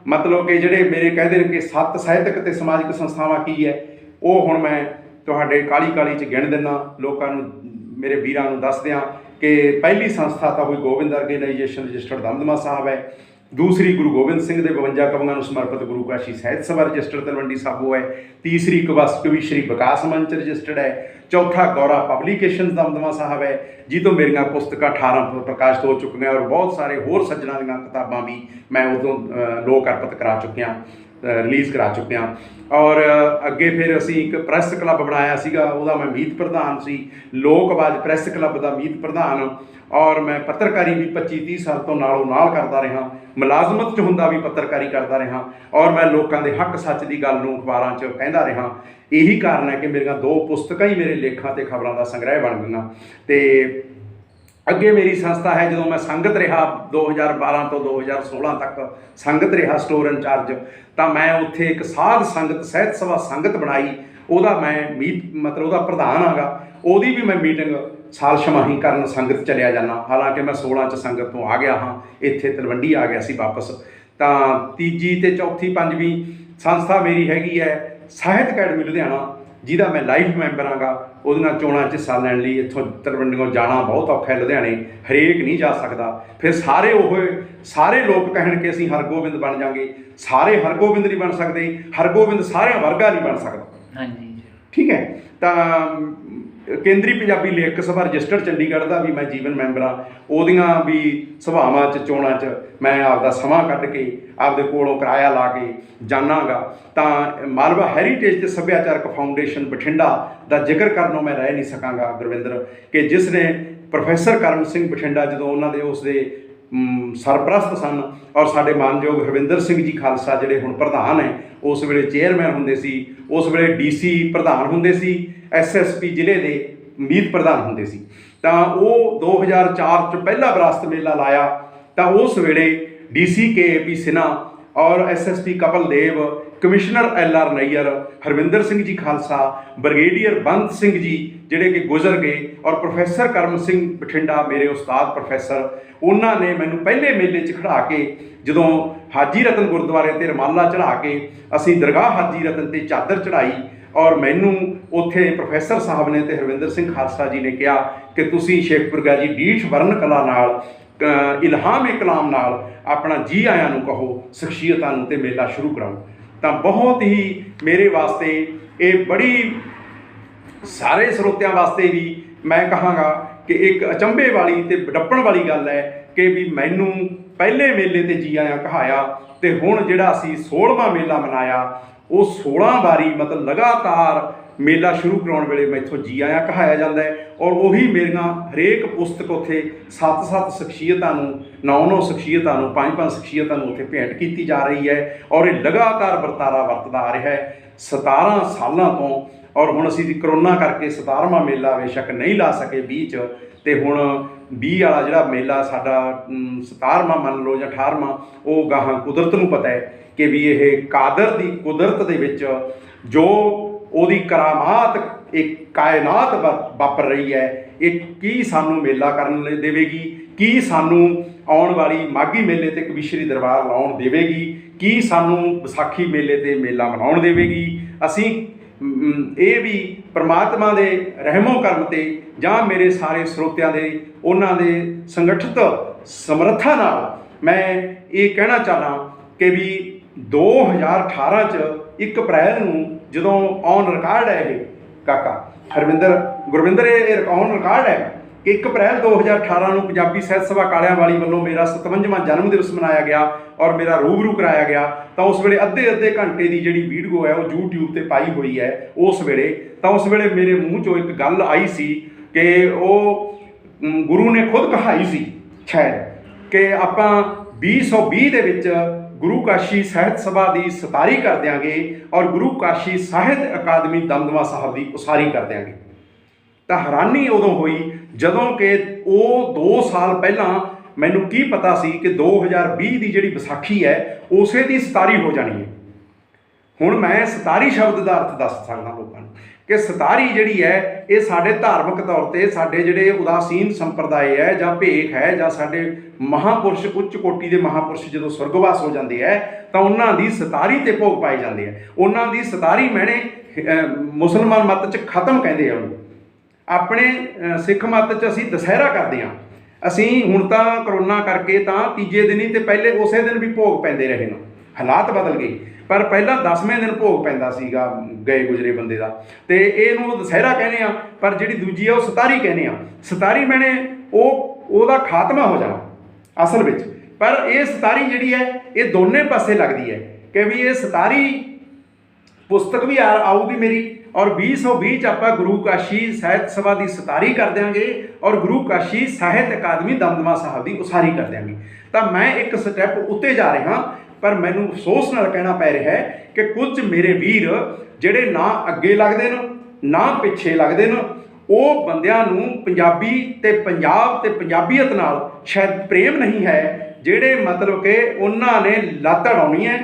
ਮਤਲਬ ਕਿ ਜਿਹੜੇ ਮੇਰੇ ਕਹਿੰਦੇ ਨੇ ਕਿ 7 ਸਾਹਿਤਕ ਅਤੇ ਸਮਾਜਿਕ ਸੰਸਥਾਵਾਂ ਕੀ ਹੈ, ਉਹ ਹੁਣ ਮੈਂ ਤੁਹਾਡੇ ਕਾਹਲੀ 'ਚ ਗਿਣ ਦਿੰਦਾ, ਲੋਕਾਂ ਨੂੰ, ਮੇਰੇ ਵੀਰਾਂ ਨੂੰ ਦੱਸ ਦਿਆਂ ਕਿ ਪਹਿਲੀ ਸੰਸਥਾ ਤਾਂ ਹੋਈ ਗੋਬਿੰਦ ਆਰਗੇਨਾਈਜੇਸ਼ਨ ਰਜਿਸਟਰਡ ਦਮਦਮਾ ਸਾਹਿਬ ਹੈ। ਦੂਸਰੀ ਗੁਰੂ ਗੋਬਿੰਦ ਸਿੰਘ ਦੇ 52 ਕਵੀਆਂ ਨੂੰ ਸਮਰਪਿਤ ਗੁਰੂ ਕਾਸ਼ੀ ਸਾਹਿਤ ਸਭਾ ਰਜਿਸਟਰਡ ਤਲਵੰਡੀ ਸਾਬੋ ਹੈ। ਤੀਸਰੀ ਕਵੀ ਵਿਕਾਸ ਮੰਚ ਰਜਿਸਟਰਡ ਹੈ। ਚੌਥਾ ਗੌਰਾ ਪਬਲੀਕੇਸ਼ਨਸ ਦਮਦਮਾ ਸਾਹਿਬ ਹੈ, ਜਿਹ ਤੋਂ ਮੇਰੀਆਂ ਪੁਸਤਕਾਂ 18 ਪ੍ਰਕਾਸ਼ਿਤ ਹੋ ਚੁੱਕੀਆਂ, ਔਰ ਬਹੁਤ ਸਾਰੇ ਹੋਰ ਸੱਜਣਾਂ ਦੀਆਂ ਕਿਤਾਬਾਂ ਵੀ ਮੈਂ ਉਦੋਂ ਲੋਕ ਅਰਪਿਤ ਕਰਾ ਚੁੱਕਿਆ, ਰਿਲੀਜ਼ ਕਰਾ ਚੁੱਕਿਆ। ਔਰ ਅੱਗੇ ਫਿਰ ਅਸੀਂ ਇੱਕ ਪ੍ਰੈਸ ਕਲੱਬ ਬਣਾਇਆ ਸੀਗਾ, ਉਹਦਾ ਮੈਂ ਮੀਤ ਪ੍ਰਧਾਨ ਸੀ, ਲੋਕ ਆਵਾਜ਼ ਪ੍ਰੈਸ ਕਲੱਬ ਦਾ ਮੀਤ ਪ੍ਰਧਾਨ। ਔਰ ਮੈਂ ਪੱਤਰਕਾਰੀ ਵੀ 25-30 ਸਾਲ ਤੋਂ ਨਾਲੋਂ ਨਾਲ ਕਰਦਾ ਰਿਹਾ, ਮੁਲਾਜ਼ਮਤ 'ਚ ਹੁੰਦਾ ਵੀ ਪੱਤਰਕਾਰੀ ਕਰਦਾ ਰਿਹਾ, ਔਰ ਮੈਂ ਲੋਕਾਂ ਦੇ ਹੱਕ ਸੱਚ ਦੀ ਗੱਲ ਨੂੰ ਅਖਬਾਰਾਂ 'ਚ ਕਹਿੰਦਾ ਰਿਹਾ। ਇਹੀ ਕਾਰਨ ਹੈ ਕਿ ਮੇਰੀਆਂ 2 ਪੁਸਤਕਾਂ ਹੀ ਮੇਰੇ ਲੇਖਾਂ ਤੇ ਖਬਰਾਂ ਦਾ ਸੰਗ੍ਰਹਿ ਬਣ ਗਈਆਂ। ਅਤੇ ਅੱਗੇ ਮੇਰੀ ਸੰਸਥਾ ਹੈ, ਜਦੋਂ ਮੈਂ ਸੰਗਤ ਰਿਹਾ 2012 ਤੋਂ 2016 ਤੱਕ ਸੰਗਤ ਰਿਹਾ ਸਟੋਰ ਇੰਚਾਰਜ, ਤਾਂ ਮੈਂ ਉੱਥੇ ਇੱਕ ਸਾਧ ਸੰਗਤ ਸਾਹਿਤ ਸਭਾ ਸੰਗਤ ਬਣਾਈ, ਉਹਦਾ ਮੈਂ ਮਤਲਬ ਉਹਦਾ ਪ੍ਰਧਾਨ ਆਂਗਾ। ਉਹਦੀ ਵੀ ਮੈਂ ਮੀਟਿੰਗ ਸਾਲ ਛਮਾਹੀ ਕਰਨ ਸੰਗਤ ਚਲਿਆ ਜਾਂਦਾ, ਹਾਲਾਂਕਿ ਮੈਂ 16 'ਚ ਸੰਗਤ ਤੋਂ ਆ ਗਿਆ ਹਾਂ, ਇੱਥੇ ਤਲਵੰਡੀ ਆ ਗਿਆ ਸੀ ਵਾਪਸ। ਤਾਂ ਤੀਜੀ ਅਤੇ ਚੌਥੀ 5ਵੀਂ ਸੰਸਥਾ ਮੇਰੀ ਹੈਗੀ ਹੈ ਸਾਹਿਤ ਅਕੈਡਮੀ ਲੁਧਿਆਣਾ, ਜਿਹਦਾ ਮੈਂ ਲਾਈਫ ਮੈਂਬਰ ਹਾਂਗਾ। ਉਹਦੀਆਂ ਚੋਣਾਂ 'ਚ ਹਿੱਸਾ ਲੈਣ ਲਈ ਇੱਥੋਂ ਤਲਵੰਡੀਓਂ ਜਾਣਾ ਬਹੁਤ ਔਖਾ ਹੈ, ਲੁਧਿਆਣੇ ਹਰੇਕ ਨਹੀਂ ਜਾ ਸਕਦਾ। ਫਿਰ ਸਾਰੇ ਲੋਕ ਕਹਿਣ ਕਿ ਅਸੀਂ ਹਰਗੋਬਿੰਦ ਬਣ ਜਾਵਾਂਗੇ, ਸਾਰੇ ਹਰਗੋਬਿੰਦ ਨਹੀਂ ਬਣ ਸਕਦੇ, ਹਰਗੋਬਿੰਦ ਸਾਰਿਆਂ ਵਰਗਾ ਨਹੀਂ ਬਣ ਸਕਦਾ। ਹਾਂਜੀ, ਠੀਕ ਹੈ। ਤਾਂ ਕੇਂਦਰੀ ਪੰਜਾਬੀ ਲੇਖਕ ਸਭਾ ਰਜਿਸਟਰਡ ਚੰਡੀਗੜ੍ਹ ਦਾ ਵੀ ਮੈਂ ਜੀਵਨ ਮੈਂਬਰ ਹਾਂ। ਉਹਦੀਆਂ ਵੀ ਸਭਾਵਾਂ 'ਚ ਚੋਣਾਂ 'ਚ ਮੈਂ ਆਪਦਾ ਸਮਾਂ ਕੱਢ ਕੇ ਆਪਦੇ ਕੋਲੋਂ ਕਿਰਾਇਆ ਲਾ ਕੇ ਜਾਨਾਂਗਾ। ਤਾਂ ਮਾਲਵਾ ਹੈਰੀਟੇਜ ਤੇ ਸੱਭਿਆਚਾਰਕ ਫਾਊਂਡੇਸ਼ਨ ਬਠਿੰਡਾ ਦਾ ਜ਼ਿਕਰ ਕਰਨੋਂ ਮੈਂ ਰਹਿ ਨਹੀਂ ਸਕਾਂਗਾ ਗੁਰਵਿੰਦਰ, ਕਿ ਜਿਸ ਨੇ ਪ੍ਰੋਫੈਸਰ ਕਰਮ ਸਿੰਘ ਬਠਿੰਡਾ, ਜਦੋਂ ਉਹਨਾਂ ਦੇ ਉਸਦੇ ਸਰਪ੍ਰਸਤ ਸਨ, ਔਰ ਸਾਡੇ ਮਾਨਯੋਗ ਹਰਵਿੰਦਰ ਸਿੰਘ ਜੀ ਖਾਲਸਾ ਜਿਹੜੇ ਹੁਣ ਪ੍ਰਧਾਨ ਹੈ, ਉਸ ਵੇਲੇ ਚੇਅਰਮੈਨ ਹੁੰਦੇ ਸੀ, ਉਸ ਵੇਲੇ DC ਪ੍ਰਧਾਨ ਹੁੰਦੇ ਸੀ, SSP ਜ਼ਿਲ੍ਹੇ ਦੇ ਮੀਤ ਪ੍ਰਧਾਨ ਹੁੰਦੇ ਸੀ। ਤਾਂ ਉਹ 2004 'ਚ ਪਹਿਲਾ ਵਿਰਾਸਤ ਮੇਲਾ ਲਾਇਆ। ਤਾਂ ਉਸ ਵੇਲੇ DC KAP ਸਿਨਹਾ ਔਰ SSP ਕਪਲ ਦੇਵ, commissioner LR Nayar, Harvinder Singh ji Khalsa, brigadier ਬੰਤ ਸਿੰਘ ਜੀ ਜਿਹੜੇ ਕਿ ਗੁਜ਼ਰ ਗਏ, ਔਰ ਪ੍ਰੋਫੈਸਰ ਕਰਮ ਸਿੰਘ ਬਠਿੰਡਾ ਮੇਰੇ ਉਸਤਾਦ ਪ੍ਰੋਫੈਸਰ, ਉਹਨਾਂ ਨੇ ਮੈਨੂੰ ਪਹਿਲੇ ਮੇਲੇ 'ਚ ਖੜਾ ਕੇ, ਜਦੋਂ ਹਾਜੀ ਰਤਨ ਗੁਰਦੁਆਰੇ 'ਤੇ ਰਮਾਲਾ ਚੜ੍ਹਾ ਕੇ ਅਸੀਂ ਦਰਗਾਹ ਹਾਜੀ ਰਤਨ 'ਤੇ ਚਾਦਰ ਚੜ੍ਹਾਈ, ਔਰ ਮੈਨੂੰ ਉੱਥੇ ਪ੍ਰੋਫੈਸਰ ਸਾਹਿਬ ਨੇ ਤੇ ਹਰਵਿੰਦਰ ਸਿੰਘ ਖਾਲਸਾ ਜੀ ਨੇ ਕਿਹਾ ਕਿ ਤੁਸੀਂ ਸ਼ੇਖਪੁਰਗਾ ਜੀ ਡੀਠ ਵਰਨ ਕਲਾ ਨਾਲ, ਇਲਹਾਮ ਕਲਾਮ ਨਾਲ ਆਪਣਾ ਜੀ ਆਇਆਂ ਨੂੰ ਕਹੋ, ਸ਼ਖਸੀਅਤਾਂ ਨੂੰ, ਤੇ ਮੇਲਾ ਸ਼ੁਰੂ ਕਰਾਓ। ਤਾਂ ਬਹੁਤ ਹੀ ਮੇਰੇ ਵਾਸਤੇ ਇਹ ਬੜੀ, ਸਾਰੇ ਸਰੋਤਿਆਂ ਵਾਸਤੇ ਵੀ ਮੈਂ ਕਹਾਂਗਾ ਕਿ ਇੱਕ ਅਚੰਭੇ ਵਾਲੀ ਤੇ ਬਡੱਪਣ ਵਾਲੀ ਗੱਲ ਹੈ ਕਿ ਵੀ ਮੈਨੂੰ ਪਹਿਲੇ ਮੇਲੇ 'ਤੇ ਜੀ ਆਇਆਂ ਕਹਾਇਆ, ਤੇ ਹੁਣ ਜਿਹੜਾ ਅਸੀਂ 16ਵਾਂ ਮੇਲਾ ਮਨਾਇਆ, ਉਹ 16 ਵਾਰੀ ਮਤਲਬ ਲਗਾਤਾਰ ਮੇਲਾ ਸ਼ੁਰੂ ਕਰਾਉਣ ਵੇਲੇ ਮੈਥੋਂ ਜੀ ਆਇਆਂ ਕਹਾਇਆ ਜਾਂਦਾ ਹੈ। ਔਰ ਉਹੀ ਮੇਰੀਆਂ ਹਰੇਕ ਪੁਸਤਕ ਉੱਥੇ 7-7 ਸ਼ਖਸੀਅਤਾਂ ਨੂੰ, 9-9 ਸ਼ਖਸੀਅਤਾਂ ਨੂੰ, 5-5 ਸ਼ਖਸੀਅਤਾਂ ਨੂੰ ਉੱਥੇ ਭੇਂਟ ਕੀਤੀ ਜਾ ਰਹੀ ਹੈ, ਔਰ ਇਹ ਲਗਾਤਾਰ ਵਰਤਾਰਾ ਵਰਤਦਾ ਆ ਰਿਹਾ ਹੈ 17 ਸਾਲਾਂ ਤੋਂ। ਔਰ ਹੁਣ ਅਸੀਂ ਕਰੋਨਾ ਕਰਕੇ 17ਵਾਂ ਮੇਲਾ ਬੇਸ਼ੱਕ ਨਹੀਂ ਲਾ ਸਕੇ 20 'ਚ, ਤੇ ਹੁਣ 20 ਵਾਲਾ ਜਿਹੜਾ ਮੇਲਾ ਸਾਡਾ 17ਵਾਂ ਮੰਨ ਲਓ ਜਾਂ 18ਵਾਂ, ਉਹ ਗਾਹਾਂ ਕੁਦਰਤ ਨੂੰ ਪਤਾ ਹੈ ਕਿ ਵੀ ਇਹ ਕਾਦਰ ਦੀ ਕੁਦਰਤ ਦੇ ਵਿੱਚ ਜੋ ਉਹਦੀ ਕਰਾਮਾਤ, ਇੱਕ ਕਾਇਨਾਤ ਵਾਪਰ ਰਹੀ ਹੈ, ਇਹ ਕੀ ਸਾਨੂੰ ਮੇਲਾ ਕਰਨ ਲਈ ਦੇਵੇਗੀ, ਕੀ ਸਾਨੂੰ ਆਉਣ ਵਾਲੀ ਮਾਘੀ ਮੇਲੇ 'ਤੇ ਕਵੀਸ਼ਰੀ ਦਰਬਾਰ ਲਾਉਣ ਦੇਵੇਗੀ, ਕੀ ਸਾਨੂੰ ਵਿਸਾਖੀ ਮੇਲੇ 'ਤੇ ਮੇਲਾ ਮਨਾਉਣ ਦੇਵੇਗੀ। ਅਸੀਂ ਇਹ ਵੀ ਪ੍ਰਮਾਤਮਾ ਦੇ ਰਹਿਮੋ ਕਰਮ 'ਤੇ ਜਾਂ ਮੇਰੇ ਸਾਰੇ ਸਰੋਤਿਆਂ ਦੇ ਉਹਨਾਂ ਦੇ ਸੰਗਠਿਤ ਸਮਰੱਥਾ ਨਾਲ ਮੈਂ ਇਹ ਕਹਿਣਾ ਚਾਹੁੰਦਾ ਕਿ ਵੀ 2018 'ਚ 1 ਅਪ੍ਰੈਲ ਨੂੰ, ਜਦੋਂ ਔਨ ਰਿਕਾਰਡ ਹੈ ਇਹ ਕਾਕਾ ਗੁਰਵਿੰਦਰ, ਇਹ ਔਨ ਰਿਕਾਰਡ ਹੈ ਕਿ 1 ਅਪ੍ਰੈਲ 2018 ਨੂੰ ਪੰਜਾਬੀ ਸਾਹਿਤ ਸਭਾ ਕਾਲਿਆਂ ਵਾਲੀ ਵੱਲੋਂ ਮੇਰਾ 57ਵਾਂ ਜਨਮ ਦਿਵਸ ਮਨਾਇਆ ਗਿਆ ਔਰ ਮੇਰਾ ਰੂਬਰੂ ਕਰਾਇਆ ਗਿਆ। ਤਾਂ ਉਸ ਵੇਲੇ ਅੱਧੇ ਘੰਟੇ ਦੀ ਜਿਹੜੀ ਵੀਡੀਓ ਹੈ ਉਹ YouTube 'ਤੇ ਪਾਈ ਹੋਈ ਹੈ। ਉਸ ਵੇਲੇ ਮੇਰੇ ਮੂੰਹ 'ਚੋਂ ਇੱਕ ਗੱਲ ਆਈ ਸੀ ਕਿ ਉਹ ਗੁਰੂ ਨੇ ਖੁਦ ਕਹਾਈ ਸੀ ਸ਼ਾਇਦ ਕਿ ਆਪਾਂ 2020 ਦੇ ਵਿੱਚ ਗੁਰੂ ਕਾਸ਼ੀ ਸਾਹਿਤ ਸਭਾ ਦੀ ਸਤਾਰੀ ਕਰ ਦਿਆਂਗੇ ਔਰ ਗੁਰੂ ਕਾਸ਼ੀ ਸਾਹਿਤ ਅਕਾਦਮੀ ਦਮਦਮਾ ਸਾਹਿਬ ਦੀ ਉਸਾਰੀ ਕਰ ਦਿਆਂਗੇ। ਤਾਂ ਹੈਰਾਨੀ ਉਦੋਂ ਹੋਈ ਜਦੋਂ ਕਿ ਉਹ 2 ਸਾਲ ਪਹਿਲਾਂ ਮੈਨੂੰ ਕੀ ਪਤਾ ਸੀ ਕਿ 2020 ਦੀ ਜਿਹੜੀ ਵਿਸਾਖੀ ਹੈ ਉਸੇ ਦੀ ਸਤਾਰੀ ਹੋ ਜਾਣੀ ਹੈ। ਹੁਣ ਮੈਂ ਸਤਾਰੀ ਸ਼ਬਦ ਦਾ ਅਰਥ ਦੱਸ ਸਕਦਾ ਲੋਕਾਂ ਨੂੰ ਕਿ ਸਤਾਰੀ ਜਿਹੜੀ ਹੈ ਇਹ ਸਾਡੇ ਧਾਰਮਿਕ ਤੌਰ 'ਤੇ ਸਾਡੇ ਜਿਹੜੇ ਉਦਾਸੀਨ ਸੰਪਰਦਾਇ ਹੈ ਜਾਂ ਭੇਖ ਹੈ ਜਾਂ ਸਾਡੇ ਮਹਾਂਪੁਰਸ਼, ਉੱਚ ਕੋਟੀ ਦੇ ਮਹਾਂਪੁਰਸ਼ ਜਦੋਂ ਸਵਰਗਵਾਸ ਹੋ ਜਾਂਦੇ ਹੈ ਤਾਂ ਉਹਨਾਂ ਦੀ ਸਤਾਰੀ 'ਤੇ ਭੋਗ ਪਾਏ ਜਾਂਦੇ ਹੈ। ਉਹਨਾਂ ਦੀ ਸਤਾਰੀ ਮੈਨੇ ਮੁਸਲਮਾਨ ਮੱਤ 'ਚ ਖਤਮ ਕਹਿੰਦੇ ਆ ਉਹਨੂੰ। ਆਪਣੇ ਸਿੱਖ ਮੱਤ 'ਚ ਅਸੀਂ ਦੁਸਹਿਰਾ ਕਰਦੇ ਹਾਂ। ਅਸੀਂ ਹੁਣ ਤਾਂ ਕਰੋਨਾ ਕਰਕੇ ਤਾਂ ਤੀਜੇ ਦਿਨ ਹੀ, ਤੇ ਪਹਿਲੇ ਉਸੇ ਦਿਨ ਵੀ ਭੋਗ ਪੈਂਦੇ ਰਹੇ ਨੇ, ਹਾਲਾਤ ਬਦਲ ਗਏ, ਪਰ ਪਹਿਲਾਂ 10ਵੇਂ ਦਿਨ ਭੋਗ ਪੈਂਦਾ ਸੀਗਾ ਗਏ ਗੁਜਰੇ ਬੰਦੇ ਦਾ, ਤੇ ਇਹਨੂੰ ਦੁਸਹਿਰਾ ਕਹਿੰਦੇ ਆ, ਪਰ ਜਿਹੜੀ ਦੂਜੀ ਆ ਉਹ ਸਤਾਰੀ ਕਹਿੰਦੇ ਆ। ਸਤਾਰੀ ਮੈਨੇ ਉਹਦਾ ਖਾਤਮਾ ਹੋ ਜਾਣਾ ਅਸਲ ਵਿੱਚ। ਪਰ ਇਹ ਸਤਾਰੀ ਜਿਹੜੀ ਹੈ ਇਹ ਦੋਨੇ ਪਾਸੇ ਲੱਗਦੀ ਹੈ ਕਿ ਵੀ ਇਹ ਸਤਾਰੀ ਪੁਸਤਕ ਵੀ ਆਊਗੀ ਮੇਰੀ, ਔਰ 2020 'ਚ ਆਪਾਂ ਗੁਰੂ ਕਾਸ਼ੀ ਸਾਹਿਤ ਸਭਾ ਦੀ ਸਤਾਰੀ ਕਰ ਦਿਆਂਗੇ ਔਰ ਗੁਰੂ ਕਾਸ਼ੀ ਸਾਹਿਤ ਅਕਾਦਮੀ ਦਮਦਮਾ ਸਾਹਿਬ ਦੀ ਉਸਾਰੀ ਕਰ ਦਿਆਂਗੇ। ਤਾਂ ਮੈਂ ਇੱਕ ਸਟੈਪ ਉੱਤੇ ਜਾ ਰਿਹਾ, ਪਰ ਮੈਨੂੰ ਅਫਸੋਸ ਨਾਲ ਕਹਿਣਾ ਪੈ ਰਿਹਾ ਹੈ ਕਿ ਕੁਝ ਮੇਰੇ ਵੀਰ ਜਿਹੜੇ ਨਾ ਅੱਗੇ ਲੱਗਦੇ ਨੇ ਨਾ ਪਿੱਛੇ ਲੱਗਦੇ ਨੇ, ਉਹ ਬੰਦਿਆਂ ਨੂੰ ਪੰਜਾਬੀ ਤੇ ਪੰਜਾਬ ਤੇ ਪੰਜਾਬੀਅਤ ਨਾਲ ਸ਼ਾਇਦ ਪ੍ਰੇਮ ਨਹੀਂ ਹੈ, ਜਿਹੜੇ ਮਤਲਬ ਕਿ ਉਹਨਾਂ ਨੇ ਲੱਤ ਅੜਾਉਣੀ ਹੈ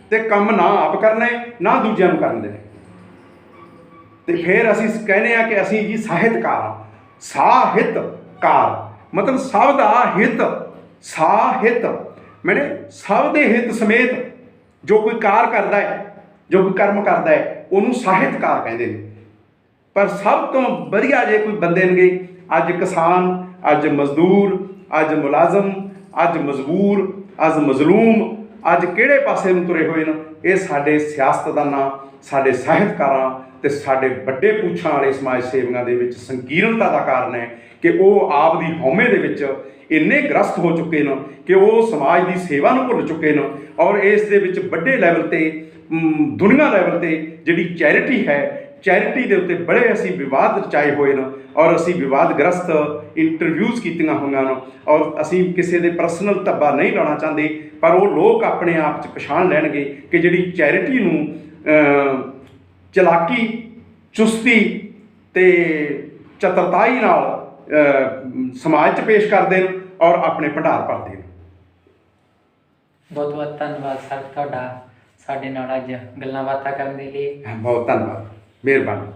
ਤੇ ਕੰਮ ਨਾ ਆਪ ਕਰਨਾ ਹੈ ਨਾ ਦੂਜਿਆਂ ਨੂੰ ਕਰਨ ਦੇਣਾ। ਤੇ ਫਿਰ ਅਸੀਂ ਕਹਿੰਦੇ ਆ ਕਿ ਅਸੀਂ ਜੀ ਸਾਹਿਤਕਾਰ ਹਾਂ। ਸਾਹਿਤਕਾਰ ਮਤਲਬ ਸਭ ਦਾ ਹਿੱਤ, ਸਾਹਿਤ ਮੈਨੇ ਸਭ ਦੇ ਹਿੱਤ ਸਮੇਤ ਜੋ ਕੋਈ ਕਾਰ ਕਰਦਾ ਹੈ ਜੋ ਕੋਈ ਕਰਮ ਕਰਦਾ ਹੈ ਉਹਨੂੰ ਸਾਹਿਤਕਾਰ ਕਹਿੰਦੇ ਨੇ। ਪਰ ਸਭ ਤੋਂ ਵਧੀਆ ਜੇ ਕੋਈ ਬੰਦੇ ਨੇਗੇ, ਅੱਜ ਕਿਸਾਨ, ਅੱਜ ਮਜ਼ਦੂਰ, ਅੱਜ ਮੁਲਾਜ਼ਮ, ਅੱਜ ਮਜਬੂਰ, ਅੱਜ ਮਜ਼ਲੂਮ, ਅੱਜ ਕਿਹੜੇ ਪਾਸੇ ਨੂੰ ਤੁਰੇ ਹੋਏ ਨੇ, ਇਹ ਸਾਡੇ ਸਿਆਸਤਦਾਨਾਂ, ਸਾਡੇ ਸਾਹਿਤਕਾਰਾਂ ਤੇ ਸਾਡੇ ਵੱਡੇ ਪੁੱਛਾਂ ਵਾਲੇ ਸਮਾਜ ਸੇਵੀਆਂ ਦੇ ਵਿੱਚ ਸੰਕੀਰਣਤਾ ਦਾ ਕਾਰਨ ਹੈ ਕਿ ਉਹ ਆਪ ਦੀ ਹਉਮੈ ਦੇ ਵਿੱਚ ਇੰਨੇ ਗ੍ਰਸਤ ਹੋ ਚੁੱਕੇ ਨੇ ਕਿ ਉਹ ਸਮਾਜ ਦੀ ਸੇਵਾ ਨੂੰ ਭੁੱਲ ਚੁੱਕੇ ਨੇ। ਔਰ ਇਸ ਦੇ ਵਿੱਚ ਵੱਡੇ ਲੈਵਲ ਤੇ ਦੁਨੀਆ ਲੈਵਲ ਤੇ ਜਿਹੜੀ ਚੈਰਿਟੀ ਹੈ, ਚੈਰਿਟੀ ਦੇ ਉੱਤੇ ਬੜੇ ਅਸੀਂ ਵਿਵਾਦ ਰਚਾਏ ਹੋਏ ਨੇ ਔਰ ਅਸੀਂ ਵਿਵਾਦਗ੍ਰਸਤ ਇੰਟਰਵਿਊਜ਼ ਕੀਤੀਆਂ ਹੋਈਆਂ ਨੇ। ਔਰ ਅਸੀਂ ਕਿਸੇ ਦੇ ਪਰਸਨਲ ਧੱਬਾ ਨਹੀਂ ਲਾਉਣਾ ਚਾਹੁੰਦੇ, ਪਰ ਉਹ ਲੋਕ ਆਪਣੇ ਆਪ 'ਚ ਪਛਾਣ ਲੈਣਗੇ ਕਿ ਜਿਹੜੀ ਚੈਰਿਟੀ ਨੂੰ ਚਲਾਕੀ, ਚੁਸਤੀ ਤੇ ਚਤਰਤਾਈ ਨਾਲ ਸਮਾਜ 'ਚ ਪੇਸ਼ ਕਰਦੇ ਨੇ ਔਰ ਆਪਣੇ ਭੰਡਾਰ ਭਰਦੇ ਨੇ। ਬਹੁਤ ਬਹੁਤ ਧੰਨਵਾਦ ਸਰ ਤੁਹਾਡਾ ਸਾਡੇ ਨਾਲ ਅੱਜ ਗੱਲਾਂ ਬਾਤਾਂ ਕਰਨ ਦੇ ਲਈ। ਬਹੁਤ ਧੰਨਵਾਦ, ਮਿਹਰਬਾਨੀ।